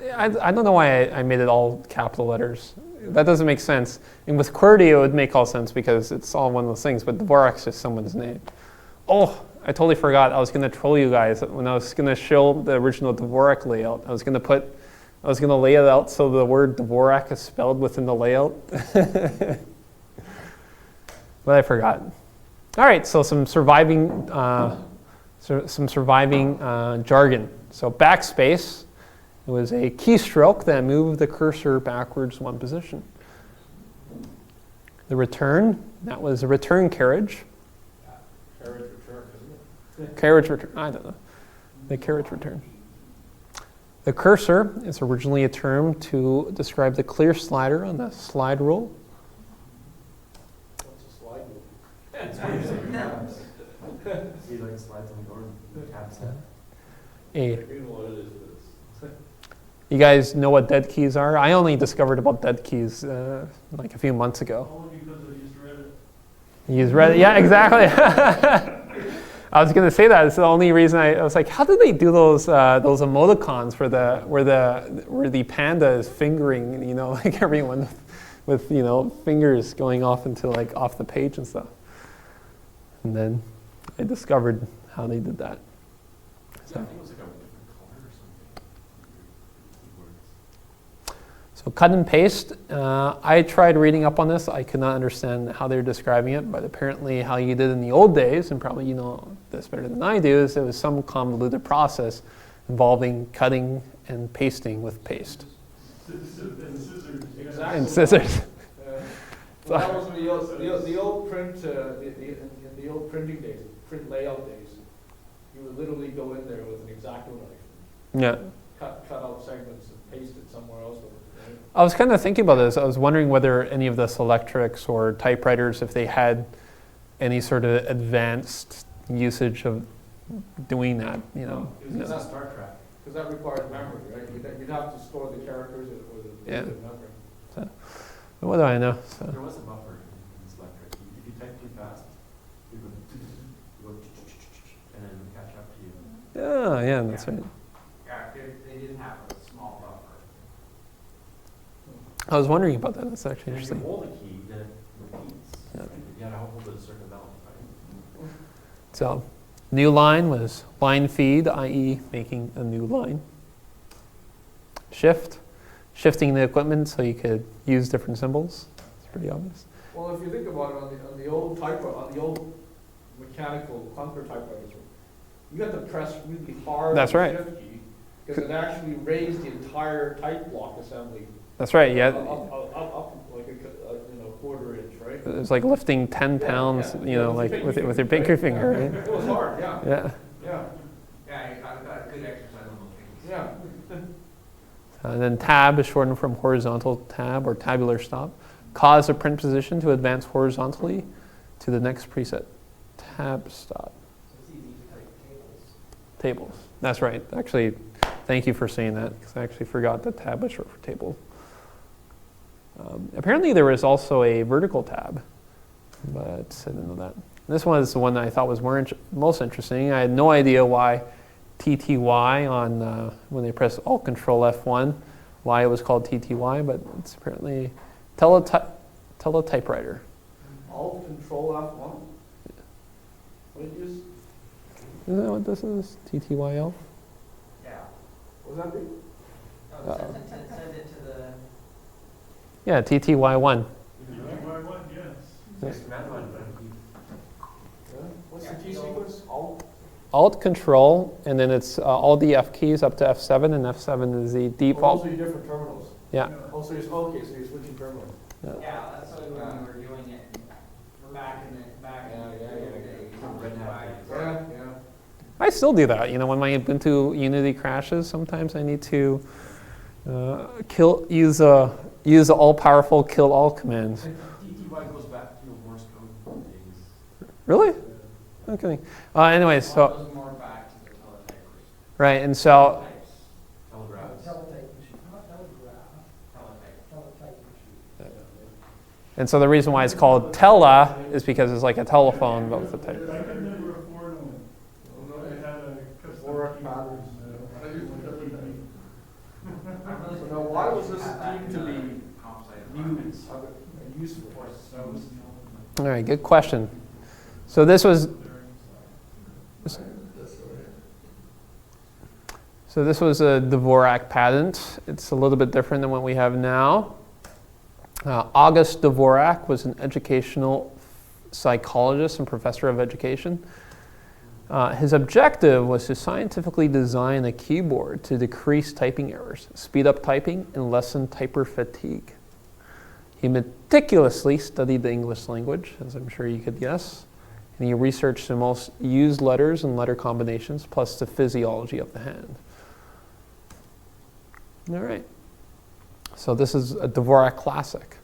right? I don't know why I made it all capital letters. That doesn't make sense. And with QWERTY, it would make all sense because it's all one of those things, but Dvorak's just someone's name. Oh, I totally forgot. I was going to troll you guys when I was going to show the original Dvorak layout. I was going to lay it out so the word Dvorak is spelled within the layout. But I forgot. All right, so some surviving jargon. So Backspace. It was a keystroke that moved the cursor backwards one position. The return, that was a return carriage. Carriage return, isn't it? Carriage return, I don't know. The carriage return. The cursor is originally a term to describe the clear slider on the slide rule. What's a slide rule? See, like slides on the door, tabs. You know what it is. You guys know what dead keys are? I only discovered about dead keys like a few months ago. Only because I used Reddit. You use Reddit? Yeah, exactly. I was going to say that. It's the only reason I was like, how do they do those emoticons where the panda is fingering, like everyone with fingers going off into like off the page and stuff. And then I discovered how they did that. So. So cut and paste, I tried reading up on this. I could not understand how they're describing it, but apparently how you did in the old days, and probably you know this better than I do, is there was some convoluted process involving cutting and pasting with paste. And scissors. Exactly. And scissors. Well, that was the old print, the old printing days, print layout days. you would literally go in there with an X-Acto knife, Yeah. cut out segments and paste it somewhere else with it, right? I was kind of thinking about this. I was wondering whether any of the Selectrics or typewriters, if they had any sort of advanced usage of doing that, you know. It's not Star Trek. Because that requires memory, right? You'd have to store the characters or the Yeah. memory. So, what do I know? So. There was a buffer in Selectric. If you type too fast, it would go and then catch up to you. Yeah, yeah, that's right. Yeah, they didn't have a small buffer. I was wondering about that. That's actually And if you interesting. hold a key, then it repeats. Yeah. You gotta hold it a certain amount of time. So, new line was line feed, i.e. making a new line. Shift, shifting the equipment so you could use different symbols. It's pretty obvious. Well, if you think about it, on the old typewriter, on the old mechanical clunker typewriters, you had to press really hard That's on right. the shift key because it actually raised the entire type block assembly That's right, yeah. up like a quarter inch, right? It's like lifting 10 pounds, yeah. you know, like with your pinky finger, right? It was hard, yeah. Yeah. Yeah. Yeah, I've got a good exercise on those things. Yeah. And then tab is shortened from horizontal tab or tabular stop. Cause the print position to advance horizontally to the next preset. Tab stop. So it's easy to type tables. Tables. That's right. Actually, thank you for saying that because I actually forgot that tab is short for table. Apparently there is also a vertical tab, but I didn't know that. This one is the one that I thought was most interesting. I had no idea why TTY on when they press Alt Control F1, why it was called TTY, but it's apparently teletypewriter. Alt Control F1. What did you use? Isn't that what this is? TTYL? Yeah. What was that be? Oh, send it to the. Yeah, TTY1. Yes. Just command line, but Yeah. What's the key sequence? Alt. Alt Control, and then it's all the F keys up to F7, and F7 is the Oh, default. those are your different terminals. Yeah. Oh, so you're switching terminals. Yeah, that's why when we were doing it, we're back in the days. Red hat. Yeah, yeah. I still do that. You know, when my Ubuntu Unity crashes, sometimes I need to use the all-powerful kill all commands. TTY goes back to Morse code days. Really? Okay. Anyways, It so goes more back to the teletypers. right, and so Types. Telegraphs. Teletype machine, not telegraph, Teletype. teletype machine. and so the reason why it's called tele is because it's like a telephone but with a type. I could never afford one. I had a custom Dvorak keyboard, patterns. I used to delete them. So now, why was this deemed to be Comp site new environments. and useful? That was All right, good question. So this was a Dvorak patent. It's a little bit different than what we have now. August Dvorak was an educational psychologist and professor of education. His objective was to scientifically design a keyboard to decrease typing errors, speed up typing, and lessen typer fatigue. He meticulously studied the English language, as I'm sure you could guess, and he researched the most used letters and letter combinations, plus the physiology of the hand. All right. So this is a Dvorak Classic.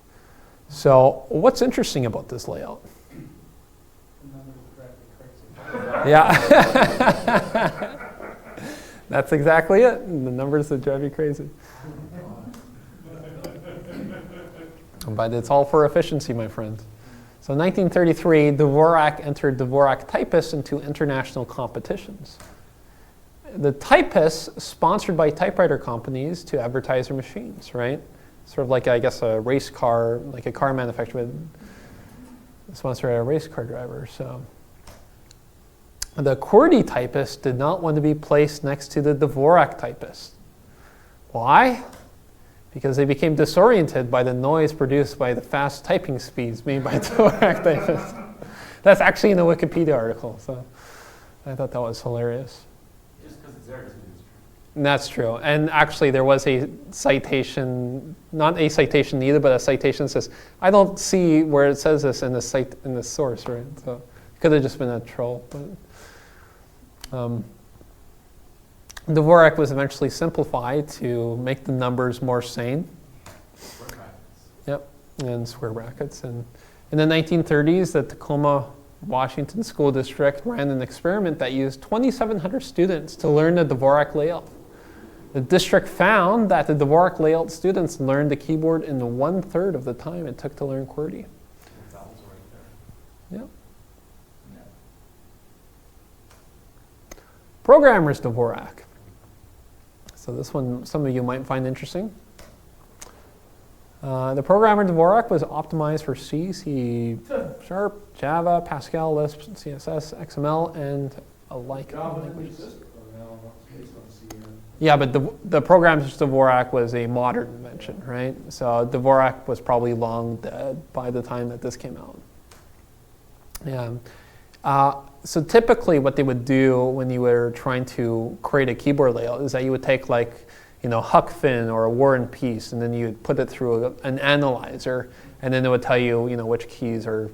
So what's interesting about this layout? The numbers drive me crazy. Yeah. That's exactly it. The numbers that drive you crazy. But it's all for efficiency, my friend. So in 1933, Dvorak entered Dvorak Typists into international competitions. The Typists sponsored by typewriter companies to advertise their machines, right? Sort of like, I guess, a race car, like a car manufacturer would sponsor a race car driver. So the QWERTY typist did not want to be placed next to the Dvorak typist. Why? Because they became disoriented by the noise produced by the fast typing speeds made by Dvorak typists. That's actually in the Wikipedia article, so I thought that was hilarious. Just because it's there doesn't mean it's true. And that's true. And actually there was a citation, not a citation either, but a citation that says, I don't see where it says this in the source, right? So it could have just been a troll. Dvorak was eventually simplified to make the numbers more sane. Yep, and square brackets. And in the 1930s, the Tacoma, Washington School District ran an experiment that used 2,700 students to learn the Dvorak layout. The district found that the Dvorak layout students learned the keyboard in 1/3 of the time it took to learn QWERTY. Vowels right there. Yep. Programmer's Dvorak. So this one, some of you might find interesting. The programmer Dvorak was optimized for C, C Sharp, Java, Pascal, Lisp, CSS, XML, and alike languages. Yeah, but the programmer's Dvorak was a modern invention, right? So Dvorak was probably long dead by the time that this came out. Yeah. So typically what they would do when you were trying to create a keyboard layout is that you would take like, Huck Finn or a War and Peace, and then you would put it through an analyzer, and then it would tell you, which keys are,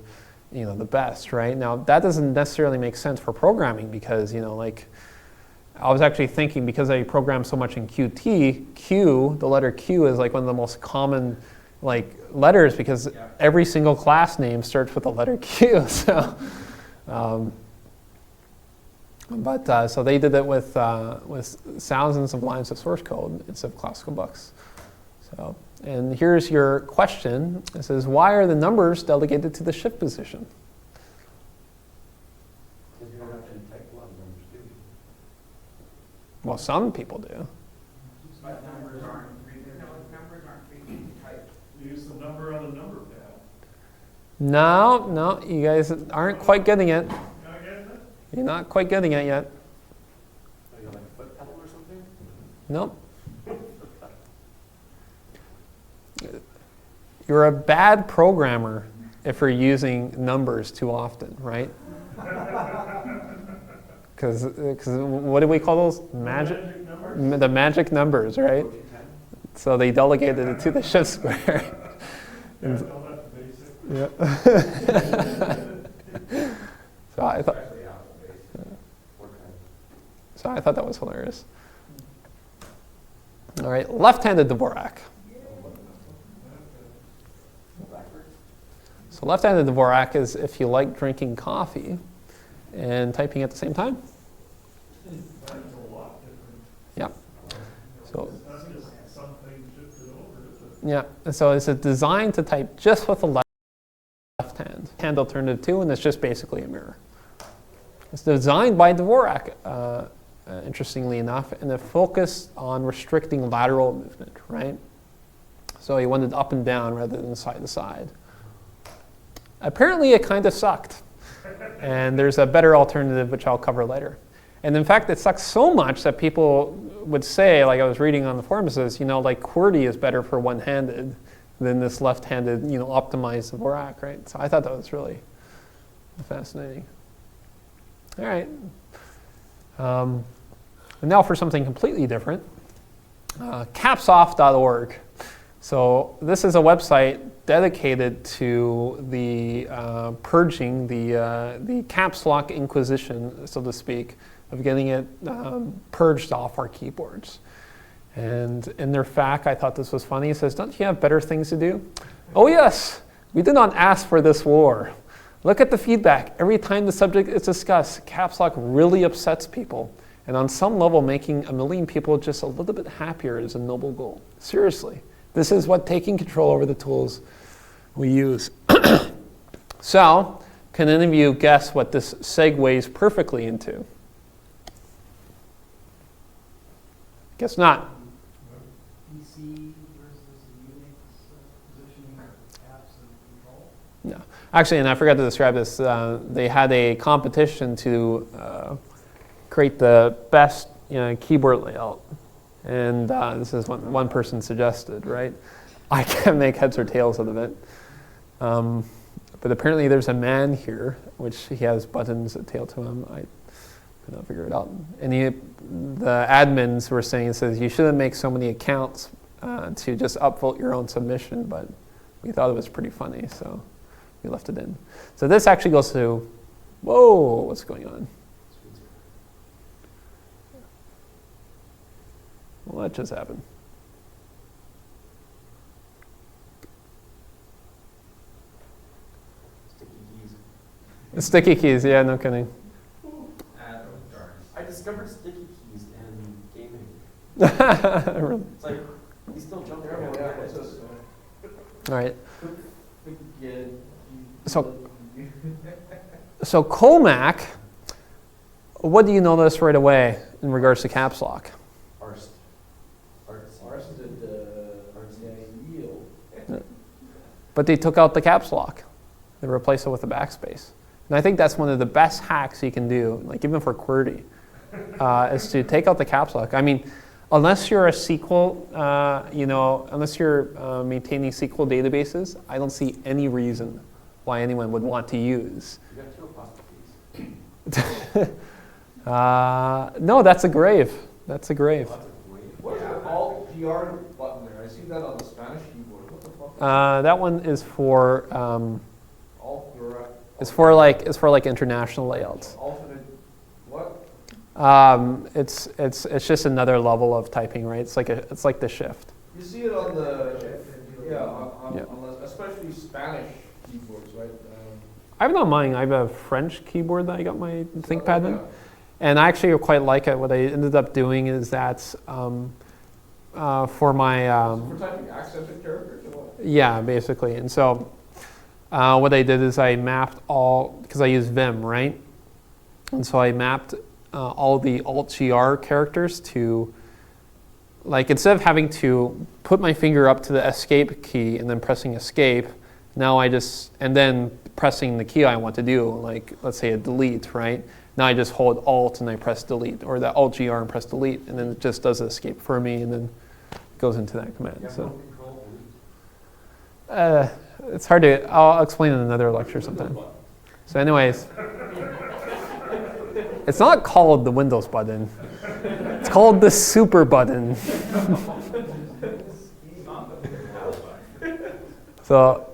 the best, right? Now that doesn't necessarily make sense for programming because, like, I was actually thinking because I program so much in Qt, Q, the letter Q is like one of the most common like letters because every single class name starts with the letter Q. So. So they did it with thousands of lines of source code instead of classical books. So, and here's your question. It says, why are the numbers delegated to the shift position? Because you don't have to type a lot of numbers, do you? Well, some people do. But numbers aren't free to type. Use the number on the number pad. No, you guys aren't quite getting it. Not getting it? You're not quite getting it yet. Are you like a foot pedal or something? Nope. You're a bad programmer if you're using numbers too often, right? Because what do we call those? Magic numbers? The magic numbers, right? So they delegated it to the shift square. Yeah, all that basic. Yeah. So I thought. So I thought that was hilarious. All right, left-handed Dvorak. So left-handed Dvorak is if you like drinking coffee and typing at the same time. That is a lot different. Yep. So That's just something shifted over, is it? yeah, and so it's designed to type just with the left hand. Hand alternative 2, and it's just basically a mirror. It's designed by Dvorak, interestingly enough, and it focused on restricting lateral movement, right? So he wanted up and down rather than side to side. Apparently it kind of sucked. And there's a better alternative, which I'll cover later. And in fact, it sucks so much that people would say, like I was reading on the forums, says, like QWERTY is better for one-handed than this left-handed, optimized Dvorak, right? So I thought that was really fascinating. All right. And now for something completely different, capsoff.org. So this is a website dedicated to the purging the caps lock inquisition, so to speak, of getting it purged off our keyboards. And in their FAQ, I thought this was funny. It says, don't you have better things to do? Oh yes, we did not ask for this war. Look at the feedback. Every time the subject is discussed, caps lock really upsets people. And on some level, making a million people just a little bit happier is a noble goal. Seriously, this is what taking control over the tools we use. So, can any of you guess what this segues perfectly into? Guess not. PC versus Unix positioning of apps and control? No. Actually, and I forgot to describe this, they had a competition to create the best keyboard layout. And this is what one person suggested, right? I can't make heads or tails out of it. But apparently there's a man here, which he has buttons that tail to him. I could not figure it out. And the admins were saying, it says, you shouldn't make so many accounts to just upvote your own submission, but we thought it was pretty funny, so we left it in. So this actually goes to, whoa, what's going on? What just happened? Sticky keys, yeah, no kidding. I discovered sticky keys in gaming. Really? It's like, he's still jumping Terrible, around. yeah, what's this? All right. Yeah, So Colemak, what do you notice right away in regards to caps lock? Arst. Ours did yield. But they took out the caps lock. They replaced it with a backspace. And I think that's one of the best hacks you can do, like even for QWERTY, is to take out the caps lock. I mean, unless you're a SQL, unless you're maintaining SQL databases, I don't see any reason why anyone would want to use. You got 2 apostrophes. No, that's a grave. That's a grave. What is the Alt-GR button there? I see that on the Spanish keyboard. What the fuck? That one is for Alt-GR. it's for like international layouts. Alternate, what? It's just another level of typing, right? It's like the shift. You see it on the, on Yeah. especially Spanish keyboards, right? I have not mine. I have a French keyboard that I got my ThinkPad in, and I actually quite like it. What I ended up doing is that for my for typing accented characters or what? yeah, basically. And so what I did is I mapped all, because I use Vim, right? And so I mapped all the Alt-GR characters to, like, instead of having to put my finger up to the escape key and then pressing escape, now I just, and then pressing the key I want to do, like, let's say a delete, right? Now I just hold Alt and I press delete, or the Alt-GR and press delete, and then it just does the escape for me and then goes into that command. So it's hard to, I'll explain in another lecture sometime. So anyways, it's not called the Windows button. It's called the super button. So,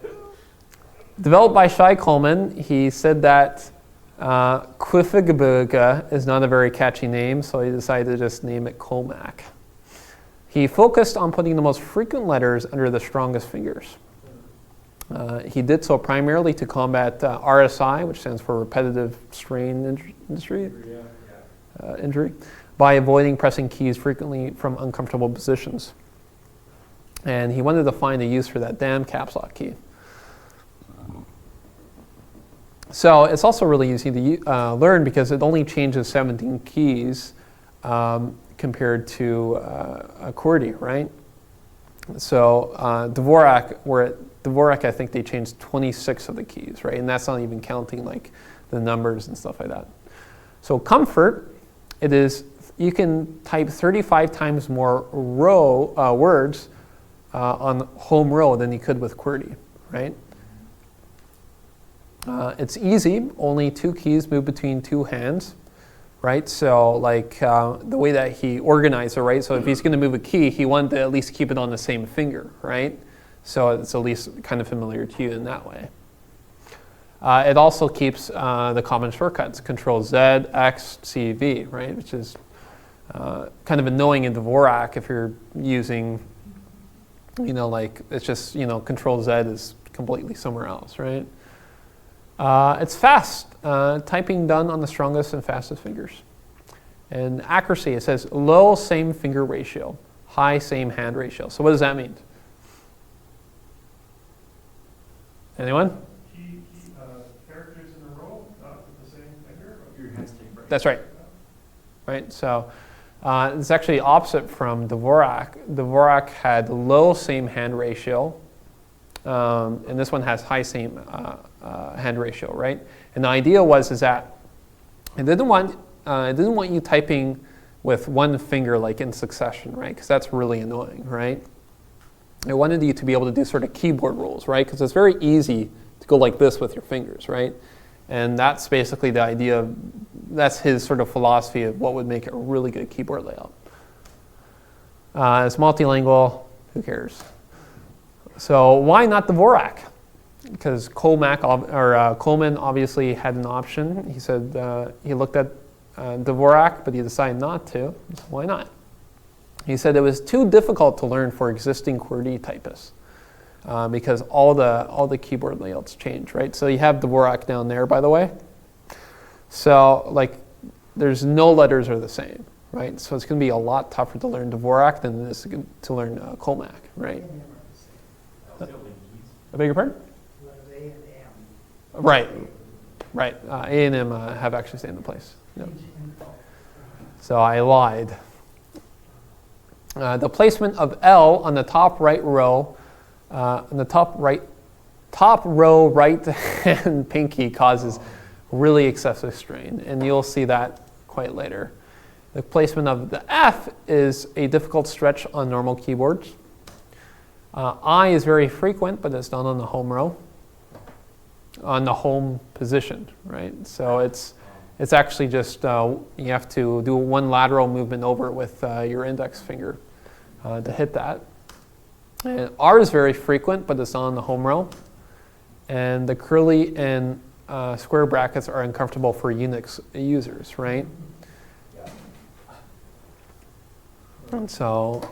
developed by Shai Coleman, he said that Quiffigabuga is not a very catchy name, so he decided to just name it Colemak. He focused on putting the most frequent letters under the strongest fingers. He did so primarily to combat RSI, which stands for repetitive strain injury, by avoiding pressing keys frequently from uncomfortable positions. And he wanted to find a use for that damn caps lock key. So it's also really easy to learn because it only changes 17 keys compared to a QWERTY, right? So Dvorak, I think they changed 26 of the keys, right? And that's not even counting like the numbers and stuff like that. So comfort, it is, you can type 35 times more words on home row than you could with QWERTY, right? It's easy, only 2 keys move between 2 hands, right? So like the way that he organized it, right? So if he's gonna move a key, he wanted to at least keep it on the same finger, right? So it's at least kind of familiar to you in that way. It also keeps the common shortcuts, Control Z, X, C, V, right? Which is kind of annoying in Dvorak if you're using, like it's just, Control Z is completely somewhere else, right? It's fast, typing done on the strongest and fastest fingers. And accuracy, it says low same finger ratio, high same hand ratio. So what does that mean? Anyone? Characters in a row, not with the same finger? Your hands take break. That's right. Right, so it's actually opposite from Dvorak. Dvorak had low same hand ratio, and this one has high same hand ratio, right? And the idea is that it didn't want you typing with one finger like in succession, right? Because that's really annoying, right? It wanted you to be able to do sort of keyboard rules, right? Because it's very easy to go like this with your fingers, right? And that's basically the idea that's his sort of philosophy of what would make a really good keyboard layout. It's multilingual, who cares? So why not Dvorak? Because Coleman obviously had an option. He said he looked at Dvorak, but he decided not to. So why not? He said it was too difficult to learn for existing QWERTY typists because all the keyboard layouts change, right? So you have Dvorak down there, by the way. So like, there's no letters are the same, right? So it's going to be a lot tougher to learn Dvorak than it is to learn Colemak, right? I beg your pardon? Letters A and M. Right, right. A and M have actually stayed in place. Yep. So I lied. The placement of L on the top right row, on the top row right hand pinky causes really excessive strain, and you'll see that quite later. The placement of the F is a difficult stretch on normal keyboards. I is very frequent, but it's not on the home row, on the home position, right? So it's actually just, you have to do one lateral movement over with your index finger to hit that. And R is very frequent, but it's not on the home row. And the curly and square brackets are uncomfortable for Unix users, right? And so,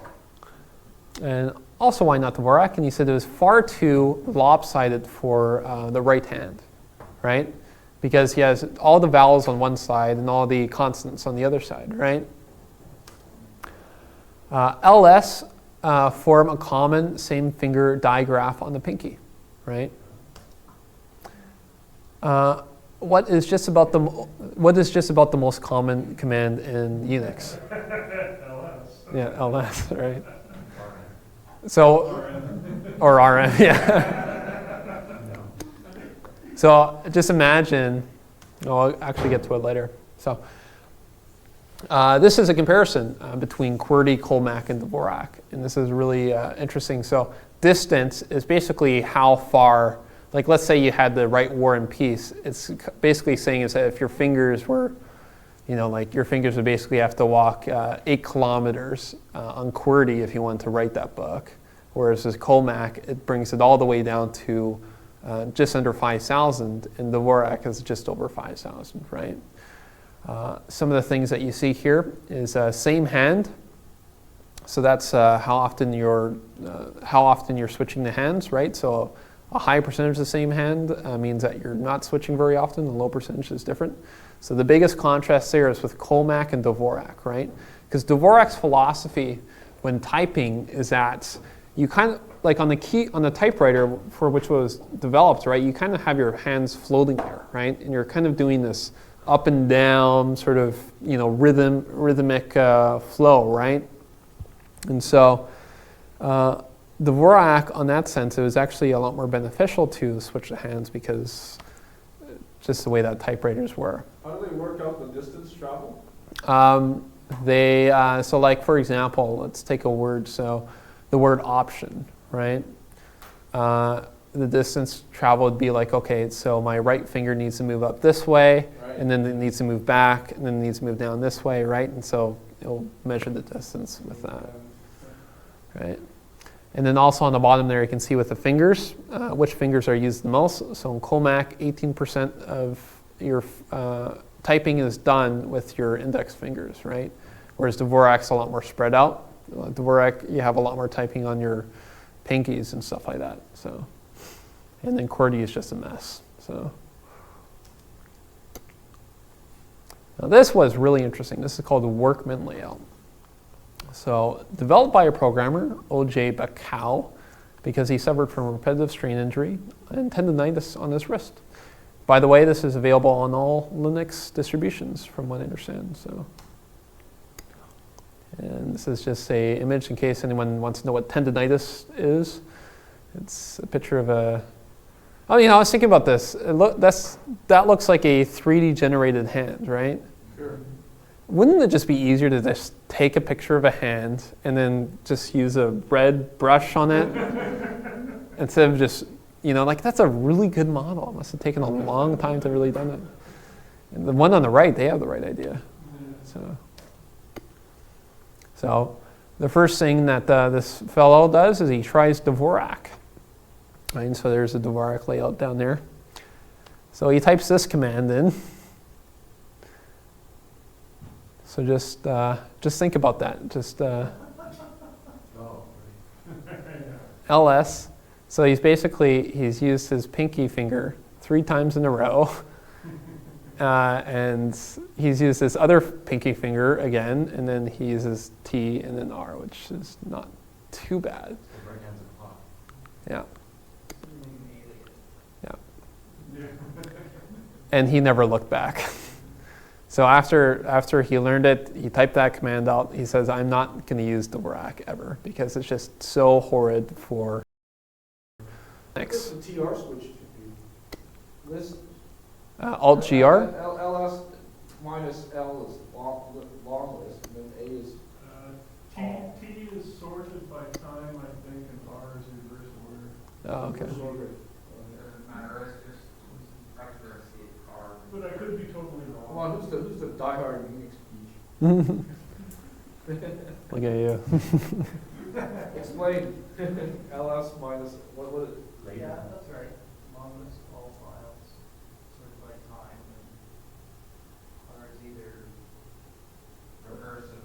and also why not Dvorak? And he said it was far too lopsided for the right hand, right? Because he has all the vowels on one side and all the consonants on the other side, right? LS form a common same finger digraph on the pinky, right? What is just about the most common command in Unix? LS. Yeah, LS, right? So, or RM, yeah. So just imagine, I'll actually get to it later. So this is a comparison between QWERTY, Colemak, and Dvorak, and this is really interesting. So distance is basically how far, like let's say you had the right War and Peace, it's basically saying is that if your fingers were, you know, like your fingers would basically have to walk 8 kilometers on QWERTY if you want to write that book. Whereas with Colemak, it brings it all the way down to just under 5,000, and Dvorak is just over 5,000, right? Some of the things that you see here is same hand. So that's how often you're switching the hands, right? So a high percentage of the same hand means that you're not switching very often. The low percentage is different. So the biggest contrast there is with Colemak and Dvorak, right? Because Dvorak's philosophy when typing is that you kind of, like on the typewriter for which was developed, right? You kind of have your hands floating there, right? And you're kind of doing this up and down sort of, you know, rhythmic flow, right? And so Dvorak, on that sense, it was actually a lot more beneficial to switch the hands because just the way that typewriters were. How do they work out the distance travel? So like for example, let's take a word. So the word option, right? The distance travel would be like, okay, so my right finger needs to move up this way, Right. and then it needs to move back, and then it needs to move down this way, right? And so it'll measure the distance with that, right? And then also on the bottom there, you can see with the fingers, which fingers are used the most. So in Colemak, 18% of your typing is done with your index fingers, right? Whereas Dvorak's a lot more spread out. Dvorak, you have a lot more typing on your pinkies and stuff like that. So, and then QWERTY is just a mess. So, now this was really interesting. This is called the Workman layout. So, developed by a programmer, O.J. Bacow, because he suffered from repetitive strain injury and tendonitis on his wrist. By the way, this is available on all Linux distributions, from what I understand. So, and this is just an image in case anyone wants to know what tendonitis is. It's a picture of a. Oh, you know, I was thinking about this. That looks like a 3D generated hand, right? Sure. Wouldn't it just be easier to just take a picture of a hand and then just use a red brush on it instead of just, you know, like that's a really good model. It must have taken a long time to really done it. And the one on the right, they have the right idea. So the first thing that this fellow does is he tries Dvorak. Right, and so there's a Dvorak layout down there. So he types this command in. So just think about that. Just LS. So he's used his pinky finger 3 times in a row. And he's used his other pinky finger again, and then he uses T and then R, which is not too bad. So right hand's a clock. Yeah. Yeah. And he never looked back. So after he learned it, he typed that command out. He says, I'm not going to use Dvorak ever because it's just so horrid for Linux. The TR switch should be list. Alt-GR? LS minus L is long list, and then A is T is sorted by time, I think, and R is reverse order. Oh, okay. disordered. Doesn't matter, it's just accuracy are. But I could be totally wrong. Come on, who's the diehard Unix geek? Look at you. Explain. LS minus what is it? Yeah, that's right. Long list all files, sorted by time, and R is either Recursive.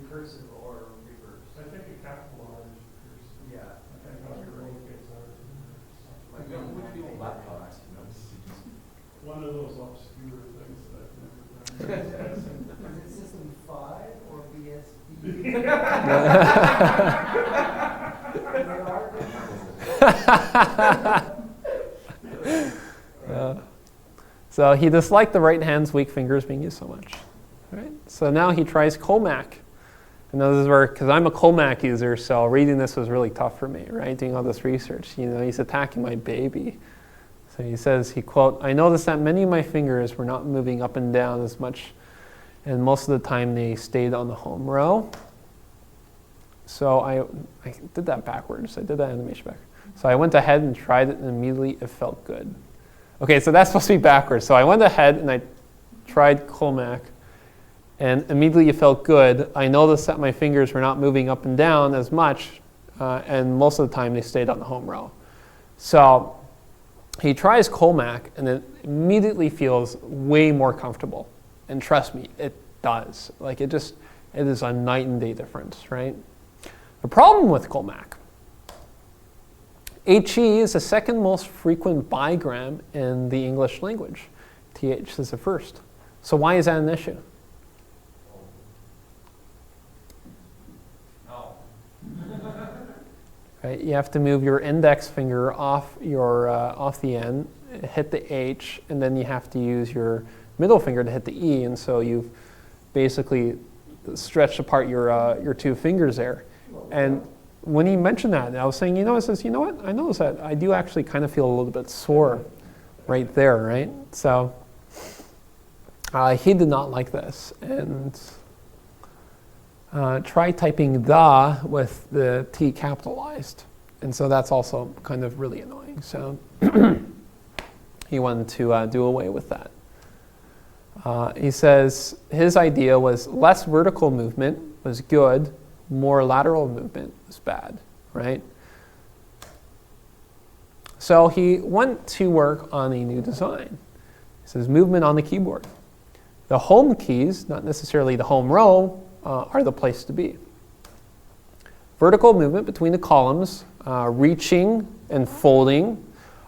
recursive or reverse. I think a capital R is recursive. Yeah. I think a lowercase R is reverse. Like When one you do thing. laptops, you know, you just One of those obscure things that I've never done. Is it system 5 or BSD? So he disliked the right hand's weak fingers being used so much. Right? So now he tries Colemak. And this is where, because I'm a Colemak user, so reading this was really tough for me, right? Doing all this research. You know, he's attacking my baby. So he says, quote, I noticed that many of my fingers were not moving up and down as much, and most of the time they stayed on the home row. So I did that backwards. I did that animation back. So I went ahead and tried it, and immediately it felt good. Okay, so that's supposed to be backwards. So I went ahead and I tried Colemak, and immediately it felt good. I noticed that my fingers were not moving up and down as much, and most of the time they stayed on the home row. So he tries Colemak, and it immediately feels way more comfortable. And trust me, it does. Like it is a night and day difference, right? The problem with Colemak, HE is the second most frequent bigram in the English language. TH is the first. So why is that an issue? No. Right? You have to move your index finger off the N, hit the H, and then you have to use your middle finger to hit the E, and so you've basically stretched apart your 2 fingers there. And when he mentioned that, I was saying, you know what? I noticed that I do actually kind of feel a little bit sore right there, right? So he did not like this, and try typing the with the T capitalized, and so that's also kind of really annoying. So he wanted to do away with that. He says his idea was less vertical movement was good, more lateral movement was bad, right? So he went to work on a new design. He says movement on the keyboard. The home keys, not necessarily the home row, are the place to be. Vertical movement between the columns, reaching and folding,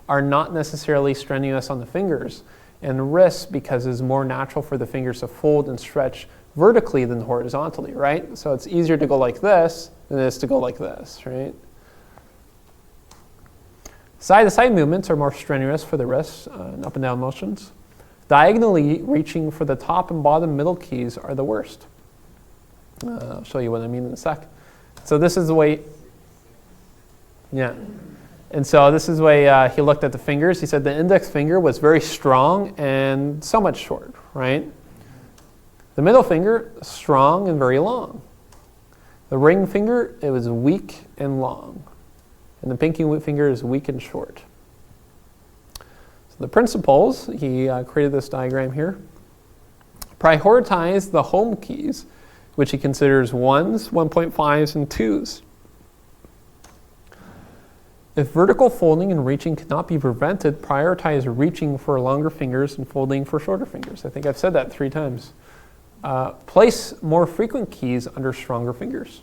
are not necessarily strenuous on the fingers, and wrists because it's more natural for the fingers to fold and stretch vertically than horizontally, right? So it's easier to go like this than it is to go like this, right? Side-to-side movements are more strenuous for the wrists and up and down motions. Diagonally reaching for the top and bottom middle keys are the worst. I'll show you what I mean in a sec. So this is the way, yeah. And so this is the way he looked at the fingers. He said the index finger was very strong and somewhat short, right? The middle finger, strong and very long. The ring finger, it was weak and long. And the pinky finger is weak and short. So the principles, he created this diagram here. Prioritize the home keys, which he considers 1s, 1.5s, and 2s. If vertical folding and reaching cannot be prevented, prioritize reaching for longer fingers and folding for shorter fingers. I think I've said that 3 times. Place more frequent keys under stronger fingers.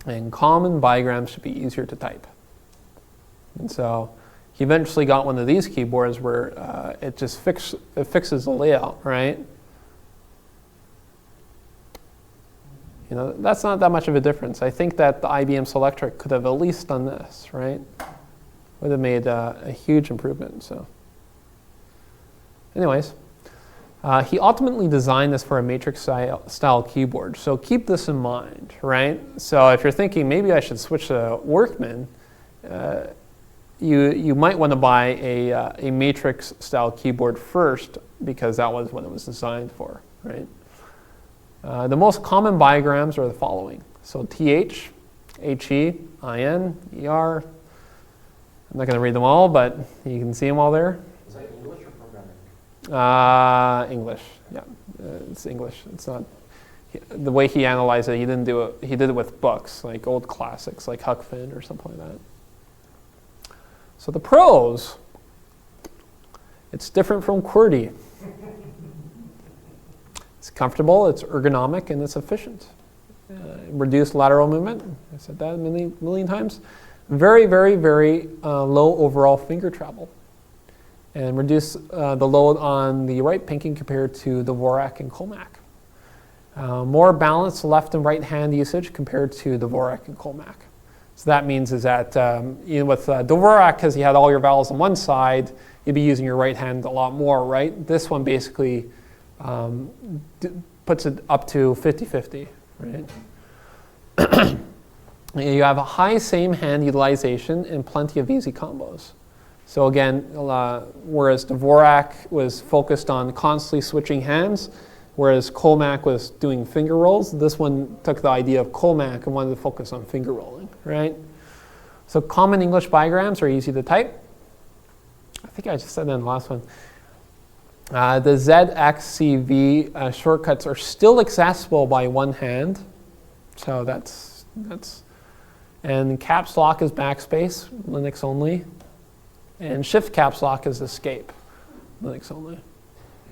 And common bigrams should be easier to type. And so he eventually got one of these keyboards where it just fixes the layout, right? You know, that's not that much of a difference. I think that the IBM Selectric could have at least done this, right? Would have made a huge improvement. So, anyways, he ultimately designed this for a matrix style keyboard. So keep this in mind, right? So if you're thinking maybe I should switch to Workman, you might want to buy a matrix style keyboard first because that was what it was designed for, right? The most common bigrams are the following. So TH, HE, IN, ER. I'm not going to read them all, but you can see them all there. Is that English or programming? English, yeah. It's English. It's not, the way he analyzed it, he didn't do it, he did it with books, like old classics, like Huck Finn or something like that. So the pros, it's different from QWERTY. It's comfortable, it's ergonomic, and it's efficient. Reduced lateral movement, I said that a million times. Very, very, very low overall finger travel. And reduce the load on the right pinky compared to the Dvorak and Colemak. More balanced left and right hand usage compared to the Dvorak and Colemak. So that means is that with Dvorak, because he had all your vowels on one side, you'd be using your right hand a lot more, right? This one basically puts it up to 50-50, right? You have a high same hand utilization and plenty of easy combos. So again, whereas Dvorak was focused on constantly switching hands, whereas Colemak was doing finger rolls, this one took the idea of Colemak and wanted to focus on finger rolling, right? So common English bigrams are easy to type. I think I just said that in the last one. The ZXCV shortcuts are still accessible by one hand. So that's, and caps lock is backspace, Linux only. And shift caps lock is escape, Linux only.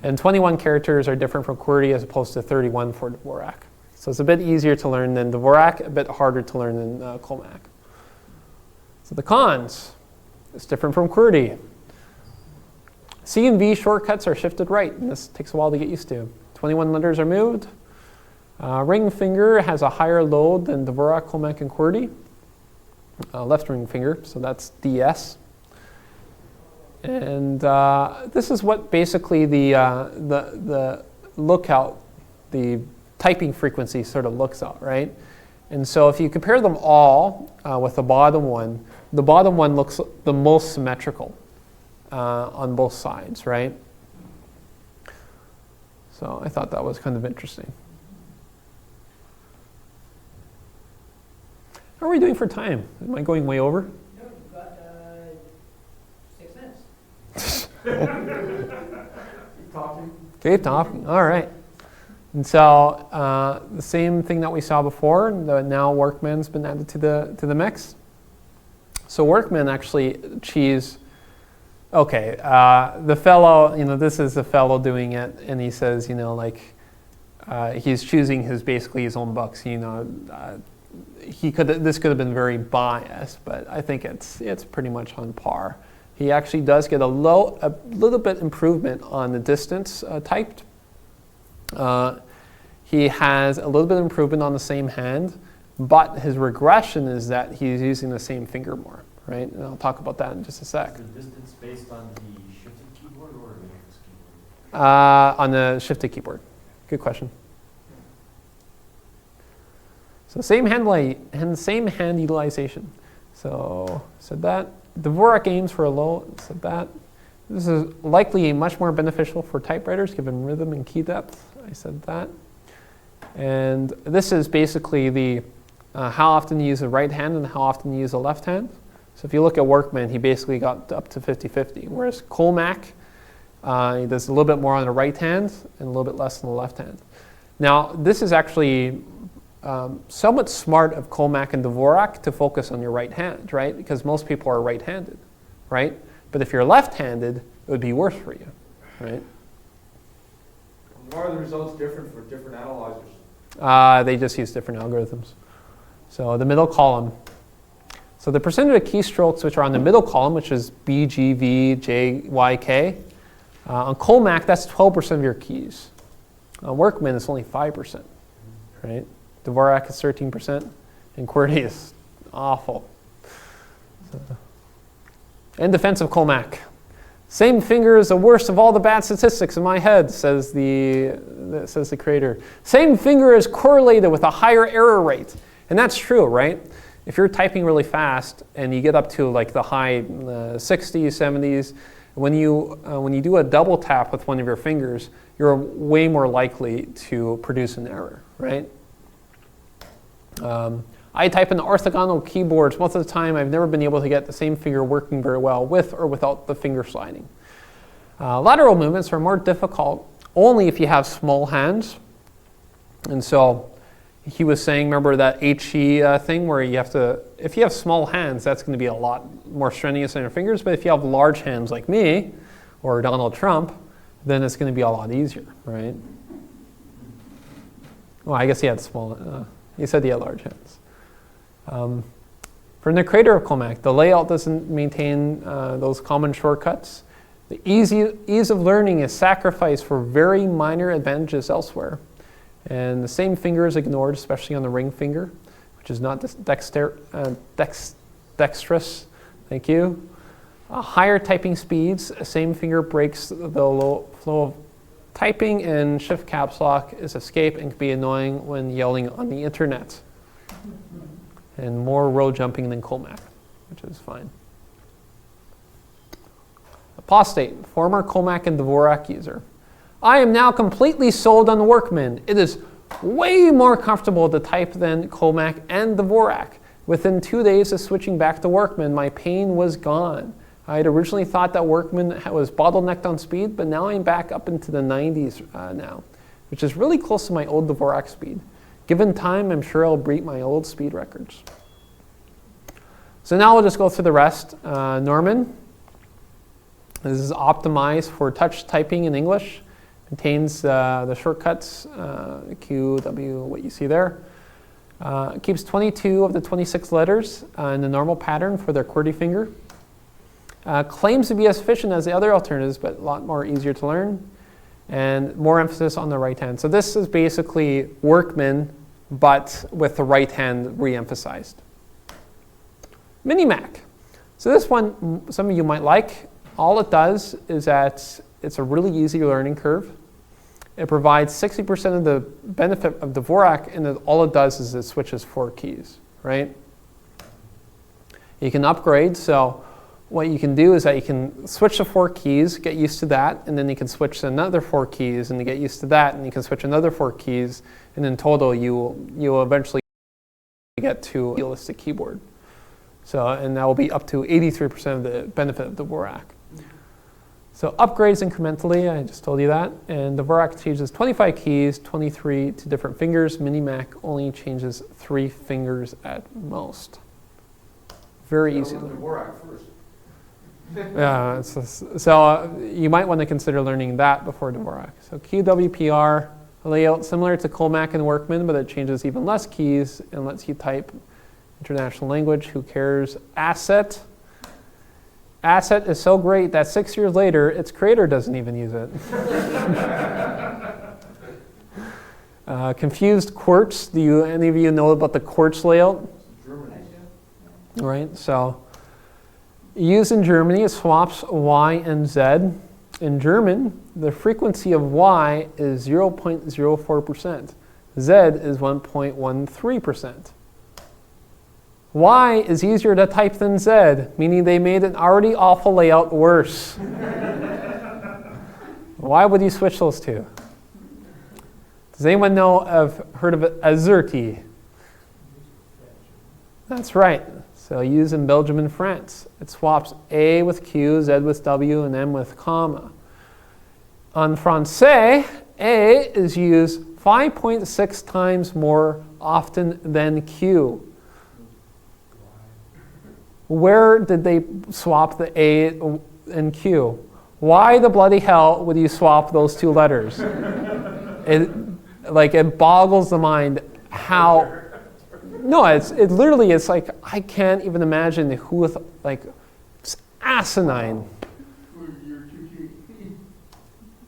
And 21 characters are different from QWERTY as opposed to 31 for Dvorak. So it's a bit easier to learn than Dvorak, a bit harder to learn than Colemak. So the cons, it's different from QWERTY. C and V shortcuts are shifted right, and this takes a while to get used to. 21 letters are moved. Ring finger has a higher load than Dvorak, Colemak, and QWERTY. Left ring finger, so that's DS. And this is what basically the lookout, the typing frequency sort of looks out, right? And so if you compare them all with the bottom one looks the most symmetrical on both sides, right? So I thought that was kind of interesting. How are we doing for time? Am I going way over? No, you've got 6 minutes. Keep talking. Keep talking. All right. And so the same thing that we saw before, now Workman's been added to the mix. So Workman actually achieves. Okay, the fellow, this is the fellow doing it, and he says, he's choosing basically his own books. This could have been very biased, but I think it's pretty much on par. He actually does get a little bit improvement on the distance typed. He has a little bit of improvement on the same hand, but his regression is that he's using the same finger more, right? And I'll talk about that in just a sec. Is the distance based on the shifted keyboard or a matrix keyboard? On the shifted keyboard. Good question. So same hand utilization. So said that. Dvorak aims for a low, said that. This is likely much more beneficial for typewriters given rhythm and key depth. I said that. And this is basically the how often you use the right hand and how often you use the left hand. So if you look at Workman, he basically got up to 50-50, whereas Colemak, he does a little bit more on the right hand and a little bit less on the left hand. Now, this is actually somewhat smart of Colemak and Dvorak to focus on your right hand, right? Because most people are right-handed, right? But if you're left-handed, it would be worse for you, right? Why are the results different for different analyzers? They just use different algorithms. So the middle column. So the percentage of keystrokes which are on the middle column, which is B, G, V, J, Y, K. On Colemak, that's 12% of your keys. On Workman, it's only 5%, right? Dvorak is 13%, and QWERTY is awful. So. In defense of Colemak, same finger is the worst of all the bad statistics in my head, says the creator. Same finger is correlated with a higher error rate. And that's true, right? If you're typing really fast and you get up to like the high 60s, 70s, when you do a double tap with one of your fingers, you're way more likely to produce an error, right? I type in orthogonal keyboards. Most of the time, I've never been able to get the same finger working very well with or without the finger sliding. Lateral movements are more difficult only if you have small hands. And so he was saying, remember that HE thing where you have to, if you have small hands, that's going to be a lot more strenuous on your fingers. But if you have large hands like me or Donald Trump, then it's going to be a lot easier, right? Well, I guess he had small, he said he had large hands. For the creator of Colemak, the layout doesn't maintain those common shortcuts. The ease of learning is sacrificed for very minor advantages elsewhere. And the same finger is ignored, especially on the ring finger, which is not dexterous. Thank you. Higher typing speeds, the same finger breaks the low flow of typing, and shift caps lock is escape and can be annoying when yelling on the internet. And more row jumping than Colemak, which is fine. Apostate, former Colemak and Dvorak user. I am now completely sold on Workman. It is way more comfortable to type than Colemak and Dvorak. Within 2 days of switching back to Workman, my pain was gone. I had originally thought that Workman was bottlenecked on speed, but now I'm back up into the 90s now, which is really close to my old Dvorak speed. Given time, I'm sure I'll beat my old speed records. So now we'll just go through the rest. Norman. This is optimized for touch typing in English. Contains the shortcuts, Q, W, what you see there. Keeps 22 of the 26 letters in the normal pattern for their QWERTY finger. Claims to be as efficient as the other alternatives, but a lot more easier to learn. And more emphasis on the right hand. So this is basically Workman, but with the right hand re-emphasized. Minimac. So this one, some of you might like. All it does is that it's a really easy learning curve. It provides 60% of the benefit of Dvorak, and all it does is it switches 4 keys, right? You can upgrade, so what you can do is that you can switch to 4 keys, get used to that, and then you can switch to another 4 keys, and you get used to that, and you can switch another 4 keys, and in total you will eventually get to a realistic keyboard. So, and that will be up to 83% of the benefit of Dvorak. So upgrades incrementally, I just told you that, and Dvorak changes 25 keys, 23 to different fingers. Minimac only changes 3 fingers at most. Very easy to learn. Dvorak first. Yeah, so you might want to consider learning that before Dvorak. So QWPR layout similar to Colemak and Workman, but it changes even less keys and lets you type international language. Who cares? Asset. Asset is so great that 6 years later, its creator doesn't even use it. Confused QWERTs. Do any of you know about the QWERTs layout? Right, so used in Germany, it swaps Y and Z. In German, the frequency of Y is 0.04%. Z is 1.13%. Y is easier to type than Z, meaning they made an already awful layout worse. Why would you switch those two? Does anyone heard of it? QWERTY. That's right. So used in Belgium and France. It swaps A with Q, Z with W, and M with comma. En français, A is used 5.6 times more often than Q. Where did they swap the A and Q? Why the bloody hell would you swap those 2 letters? It boggles the mind how No, it literally is like, I can't even imagine who with, like, it's asinine. You're too cute.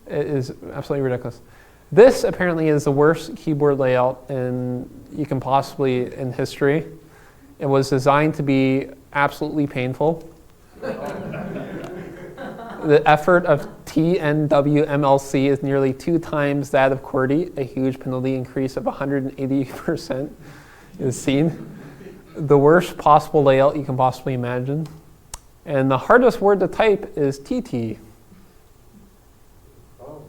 It is absolutely ridiculous. This apparently is the worst keyboard layout you can possibly in history. It was designed to be absolutely painful. The effort of TNWMLC is nearly 2 times that of QWERTY. A huge penalty increase of 180% is seen. The worst possible layout you can possibly imagine. And the hardest word to type is TT. Oh,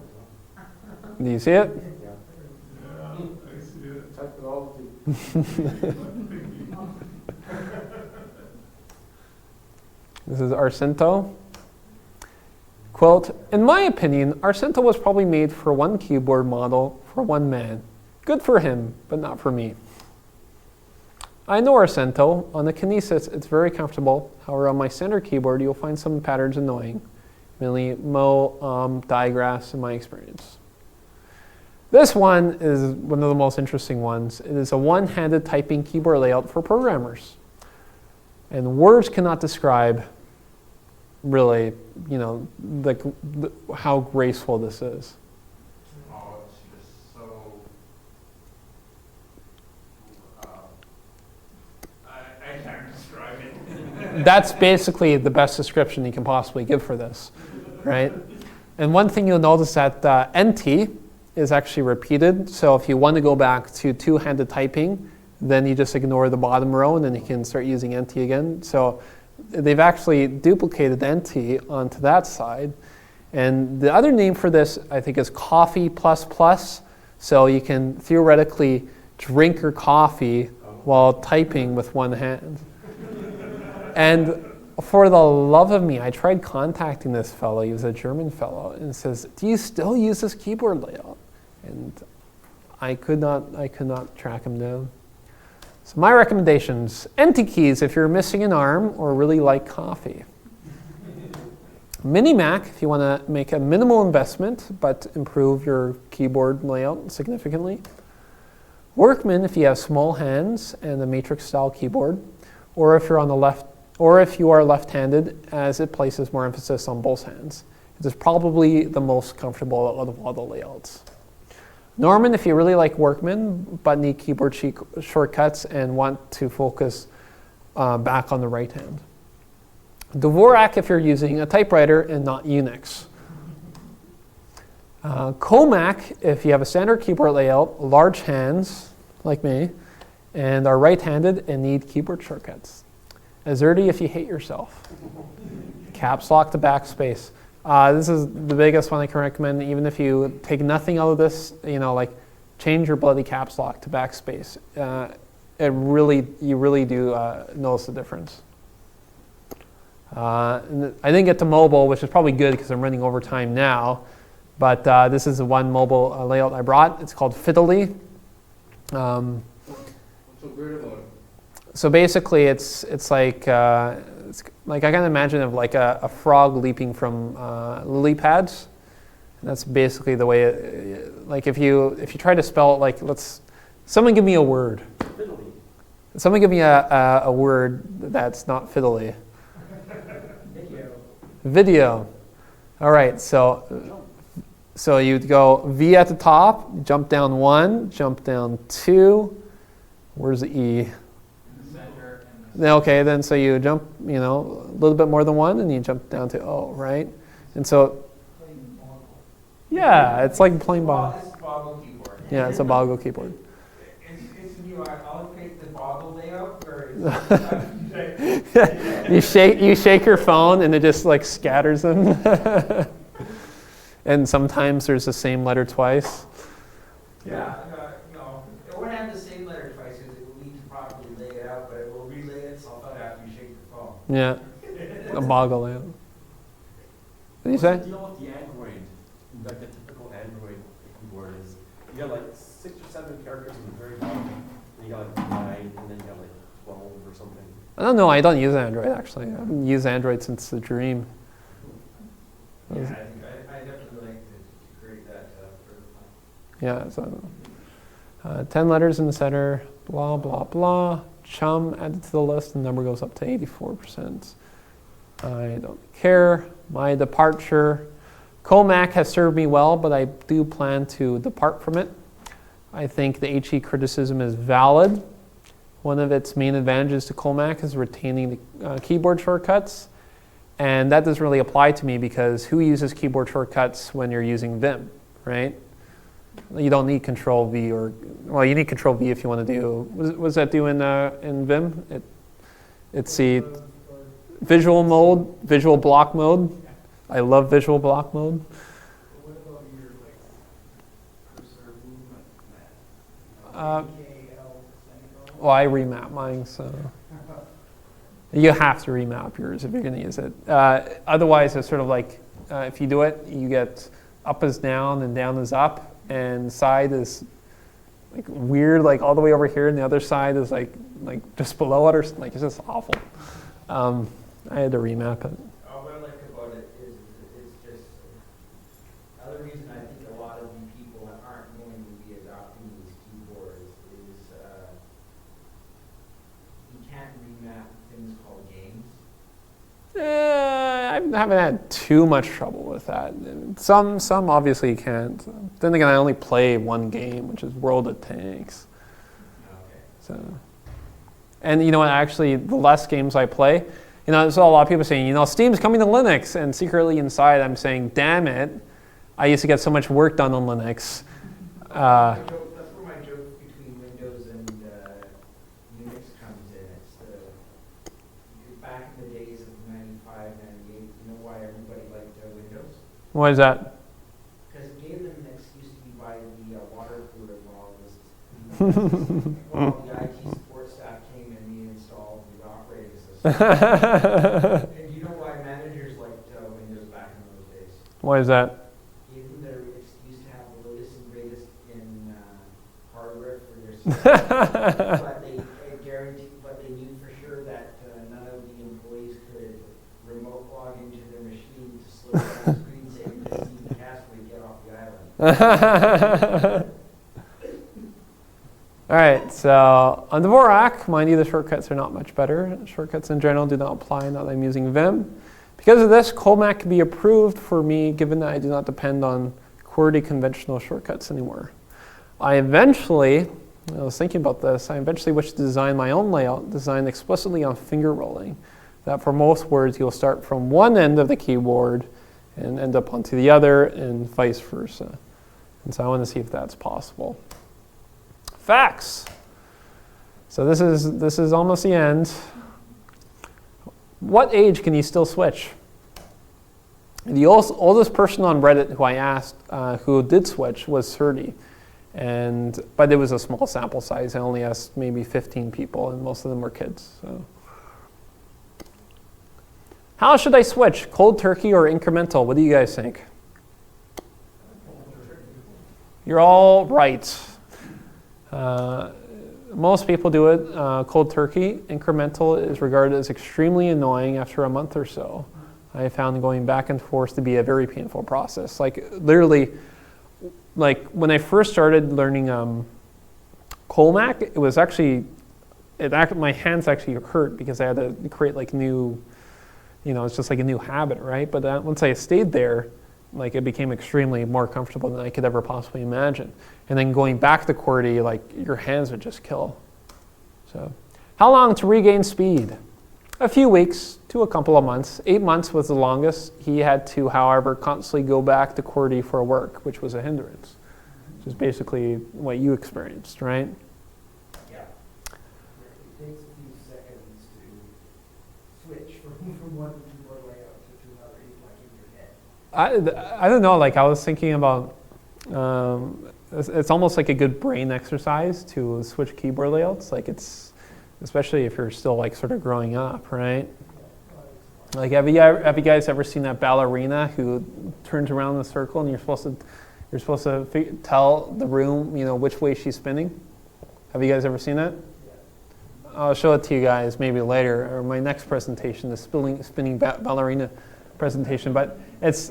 Do you see it? yeah. Yeah, I see it. Type it all to. This is Arcento. Quote, in my opinion, Arcento was probably made for one keyboard model for one man. Good for him, but not for me. I know Arcento. On the Kinesis, it's very comfortable. However, on my standard keyboard, you'll find some patterns annoying. Mainly Mo, digraphs in my experience. This one is one of the most interesting ones. It is a one-handed typing keyboard layout for programmers. And words cannot describe really, how graceful this is. Oh, it's just so. I can't describe it. That's basically the best description you can possibly give for this, right? And one thing you'll notice that NT is actually repeated. So if you want to go back to two-handed typing, then you just ignore the bottom row and then you can start using NT again. So they've actually duplicated NT onto that side. And the other name for this, I think, is coffee ++. So you can theoretically drink your coffee while typing with one hand. And for the love of me, I tried contacting this fellow. He was a German fellow, and says, "Do you still use this keyboard layout?" And I could not track him down. So my recommendations: NT keys if you're missing an arm or really like coffee. Mini Mac if you want to make a minimal investment but improve your keyboard layout significantly. Workman if you have small hands and a matrix style keyboard, or if you're on the left, or if you are left-handed, as it places more emphasis on both hands. It is probably the most comfortable out of all the layouts. Norman if you really like Workman but need keyboard shortcuts and want to focus back on the right hand. Dvorak if you're using a typewriter and not Unix. Colemak if you have a standard keyboard layout, large hands like me, and are right-handed and need keyboard shortcuts. Azerty if you hate yourself. Caps lock to backspace. This is the biggest one I can recommend. Even if you take nothing out of this, like change your bloody caps lock to backspace. You really do notice the difference. And I didn't get to mobile, which is probably good because I'm running over time now. But this is the one mobile layout I brought. It's called Fiddly. What's so great about it? So basically, it's like I can imagine of like a frog leaping from lily pads. And that's basically the way. Like if you try to spell it, like someone give me a word. Fiddly. Someone give me a word that's not fiddly. Video. All right, so you'd go V at the top, jump down 1, jump down 2. Where's the E? In the center and the Okay, then so you jump, a little bit more than 1, and you jump down to O, right? And so, yeah, it's like playing ball. It's a boggle keyboard. Yeah, it's a boggle keyboard. It's a new, I'll create the boggle layout where You shake your phone and it just like scatters them. And sometimes there's the same letter twice. Yeah, it won't have the same letter twice because it will need to properly lay it out, but it will relay itself out after you shake your phone. Yeah, a boggle layout. What do you What's say? the deal with the Android? Like the typical Android keyboard is, you got like 6 or 7 characters at the very bottom, and you got like 9, and then you got like 12 or something. I don't know. I don't use Android actually. I haven't used Android since the Dream. Yeah, I definitely like to create that for the fun. Yeah. So 10 letters in the center, blah, blah, blah. Chum added to the list, the number goes up to 84%. I don't care. My departure. Colemak has served me well, but I do plan to depart from it. I think the HE criticism is valid. One of its main advantages to Colemak is retaining the keyboard shortcuts. And that doesn't really apply to me because who uses keyboard shortcuts when you're using Vim, right? You don't need Control V or, well, you need Control V if you want to do, what does that do in Vim? It's the visual mode, visual block mode. I love visual block mode. What about your cursor movement? Well, I remap mine, so you have to remap yours if you're going to use it. Otherwise, it's sort of like if you do it, you get up is down and down is up, and side is like weird, like all the way over here, and the other side is like just below it, or like it's just awful. I had to remap it. What I like about it is it's just another reason I think a lot of you people aren't going to be adopting these keyboards is you can't remap things called games. I haven't had too much trouble with that. Some obviously you can't. Then again, I only play one game, which is World of Tanks. Okay. So, and you know what? Actually, the less games I play, you know, there's a lot of people saying, you know, Steam's coming to Linux, and secretly inside I'm saying, damn it, I used to get so much work done on Linux. That's where my joke between Windows and Unix comes in. It's back in the days of 95, 98, you know why everybody liked Windows? What is that? Because it gave them an excuse to be by the water cooler while the IT support staff came and we installed the operating system. And you know why managers liked Windows back in those days? What is that? Gave them their excuse to have the latest and greatest in hardware for their system. But they knew for sure that none of the employees could remote log into their machine to slow down the screen saving to see the password get off the island. All right, so on Dvorak, mind you, the shortcuts are not much better. Shortcuts in general do not apply now that I'm using Vim. Because of this, Colemak can be approved for me, given that I do not depend on QWERTY conventional shortcuts anymore. I was thinking about this, I eventually wish to design my own layout, designed explicitly on finger rolling. That for most words, you'll start from one end of the keyboard and end up onto the other, and vice versa. And so I want to see if that's possible. Facts. So this is almost the end. What age can you still switch? The oldest person on Reddit who I asked who did switch was 30. But it was a small sample size. I only asked maybe 15 people, and most of them were kids. So. How should I switch? Cold turkey or incremental? What do you guys think? You're all right. Most people do it cold turkey. Incremental is regarded as extremely annoying after a month or so. I found going back and forth to be a very painful process. Like literally, like when I first started learning Colemak, it was actually, my hands actually hurt because I had to create like new, you know, it's just like a new habit, right? But once I stayed there, like it became extremely more comfortable than I could ever possibly imagine. And then going back to QWERTY, like your hands would just kill. So, how long to regain speed? A few weeks to a couple of months. 8 months was the longest. He had to, however, constantly go back to QWERTY for work, which was a hindrance. Which is basically what you experienced, right? Yeah. It takes a few seconds to switch from one keyboard layout to another, like in your head. I don't know, like I was thinking about, it's almost like a good brain exercise to switch keyboard layouts. Like it's, especially if you're still like sort of growing up, right? Like have you guys ever seen that ballerina who turns around in a circle and you're supposed to tell the room, you know, which way she's spinning? Have you guys ever seen that? I'll show it to you guys maybe later, or my next presentation, the spinning ballerina presentation. But it's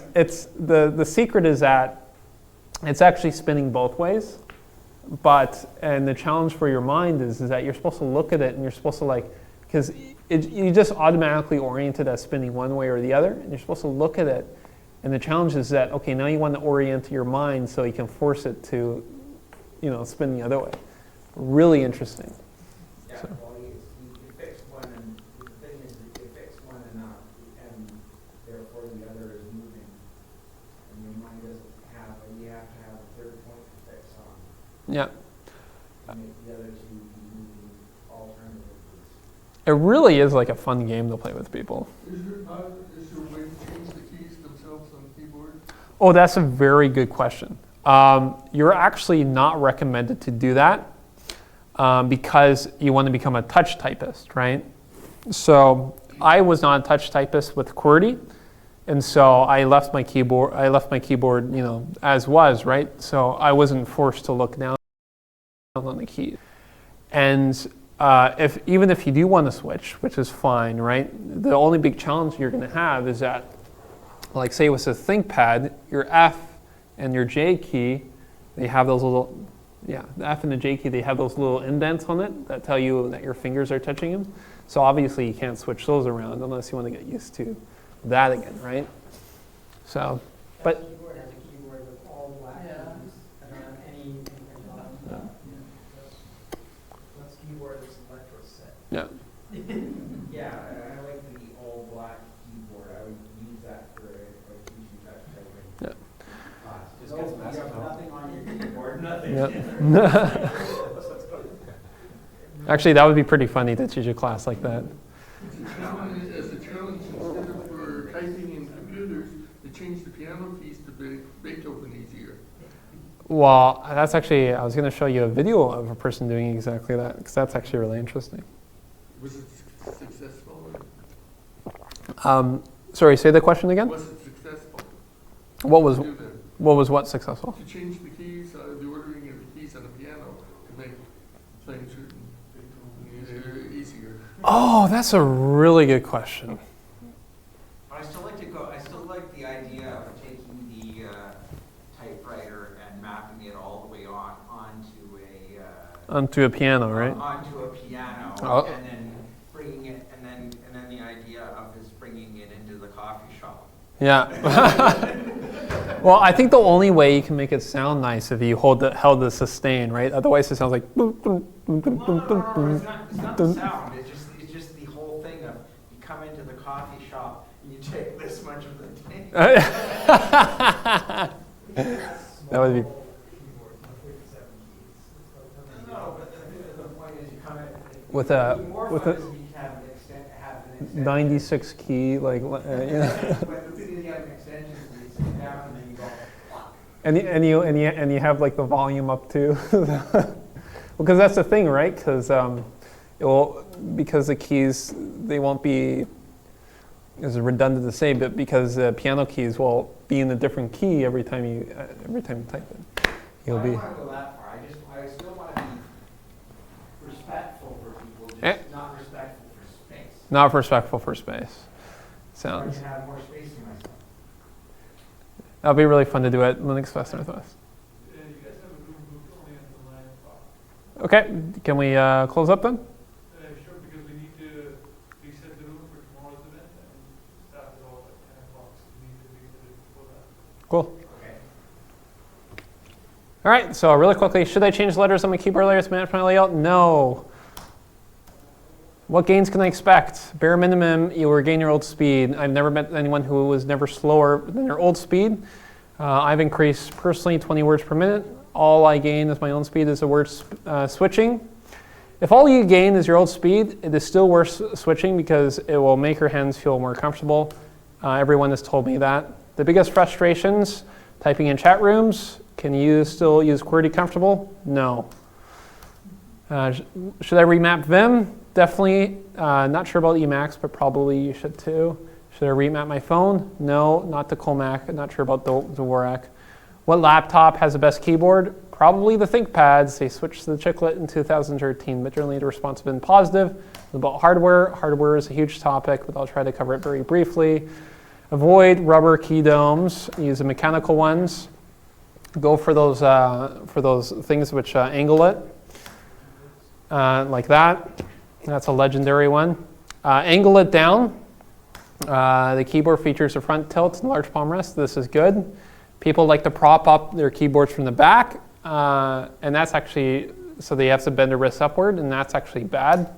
the secret is that it's actually spinning both ways. and the challenge for your mind is that you're supposed to look at it and you're supposed to like, because you just automatically orient it as spinning one way or the other, and you're supposed to look at it, and the challenge is that, okay, now you want to orient your mind so you can force it to, you know, spin the other way. Really interesting. Yeah, So. well, you fix one, and the thing is, that you fix one enough, and therefore the other is moving. And your mind doesn't have, you have to have a third point to fix on. Yeah. To make the other two be moving alternatively. It really is like a fun game to play with people. Is there a way to change the keys themselves on the keyboard? Oh, that's a very good question. You're actually not recommended to do that because you want to become a touch typist, right? So I was not a touch typist with QWERTY, and so I left my keyboard, you know, as was, right? So I wasn't forced to look down on the key. And even if you do want to switch, which is fine, right? The only big challenge you're going to have is that, like say with a ThinkPad, your F and your J key, they have those little, the F and the J key, they have those little indents on it that tell you that your fingers are touching them. So obviously you can't switch those around unless you want to get used to that again, right? So, but. That keyboard has a keyboard with all black keys. I don't have any on Yeah. That's keyboard that's electro set. Yeah. Yeah, I like the all black keyboard. I would use that for a teaching touch typing class. Just get some You have acetone. nothing on your keyboard, nothing. Yeah. Actually, that would be pretty funny to teach a class like that. As a challenge, instead of for typing in computers, to change the piano keys to Beethoven easier. Well, that's actually, I was going to show you a video of a person doing exactly that, because that's actually really interesting. Was it successful? Sorry, say the question again? Was it successful? What was to do that? what successful? To change the keys, the ordering of the keys on the piano to make playing certain Beethoven easier. Oh, that's a really good question. I still like the idea of taking the typewriter and mapping it all the way Onto a piano, right? onto a piano, Oh. and then bringing it, and then the idea of is bringing it into the coffee shop. Yeah. Well, I think the only way you can make it sound nice if you held the sustain, right? Otherwise, it sounds like. No, it's not the sound. It's just the whole thing of you come into the coffee shop and you take this much of the thing. That would be. No, but the point is you come in. With a- more with fun a- is if you have an extension. 96 key, like, yeah. When the thing is you have an extension, so you sit down and then you go. And you have like the volume up too, because that's the thing, right? Because because the keys, they won't be, it's redundant to say, but because the piano keys will be in a different key every time you type it. You'll I be. don't want to go that far. I still want to be respectful for people, just not respectful for space. Not respectful for space. So I Sounds. can have more space in myself. That'll be really fun to do at Linux West Northwest. You guys have a room booked only until 9 o'clock. Okay, can we close up then? Sure, because we need to reset the room for tomorrow's event and start it all at 10 o'clock, so we need to reset it before that. Cool. Okay. All right, so really quickly, should I change letters on my keyboard layers to manage my layout? No. What gains can I expect? Bare minimum, you will regain your old speed. I've never met anyone who was never slower than their old speed. I've increased personally 20 words per minute. All I gain as my own speed is the word switching. If all you gain is your old speed, it is still worth switching because it will make your hands feel more comfortable. Everyone has told me that. The biggest frustrations, typing in chat rooms. Can you still use QWERTY comfortable? No. Should I remap Vim? Definitely. Not sure about Emacs, but probably you should too. Should I remap my phone? No, not to Colemak. Not sure about Dvorak. What laptop has the best keyboard? Probably the ThinkPads. They switched to the chiclet in 2013, but generally the response has been positive. About hardware, hardware is a huge topic, but I'll try to cover it very briefly. Avoid rubber key domes. Use the mechanical ones. go for those things which angle it, like that. That's a legendary one. Angle it down. The keyboard features a front tilt and large palm rest. This is good. People like to prop up their keyboards from the back, and that's actually, so they have to bend their wrists upward, and that's actually bad.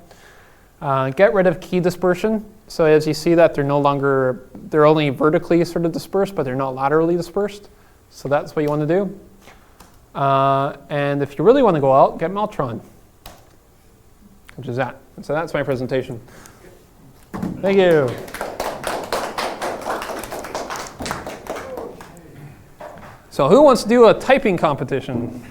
Get rid of key dispersion. So as you see that they're only vertically sort of dispersed, but they're not laterally dispersed. So that's what you want to do. And if you really want to go out, get Meltron, which is that. So that's my presentation. Thank you. So who wants to do a typing competition?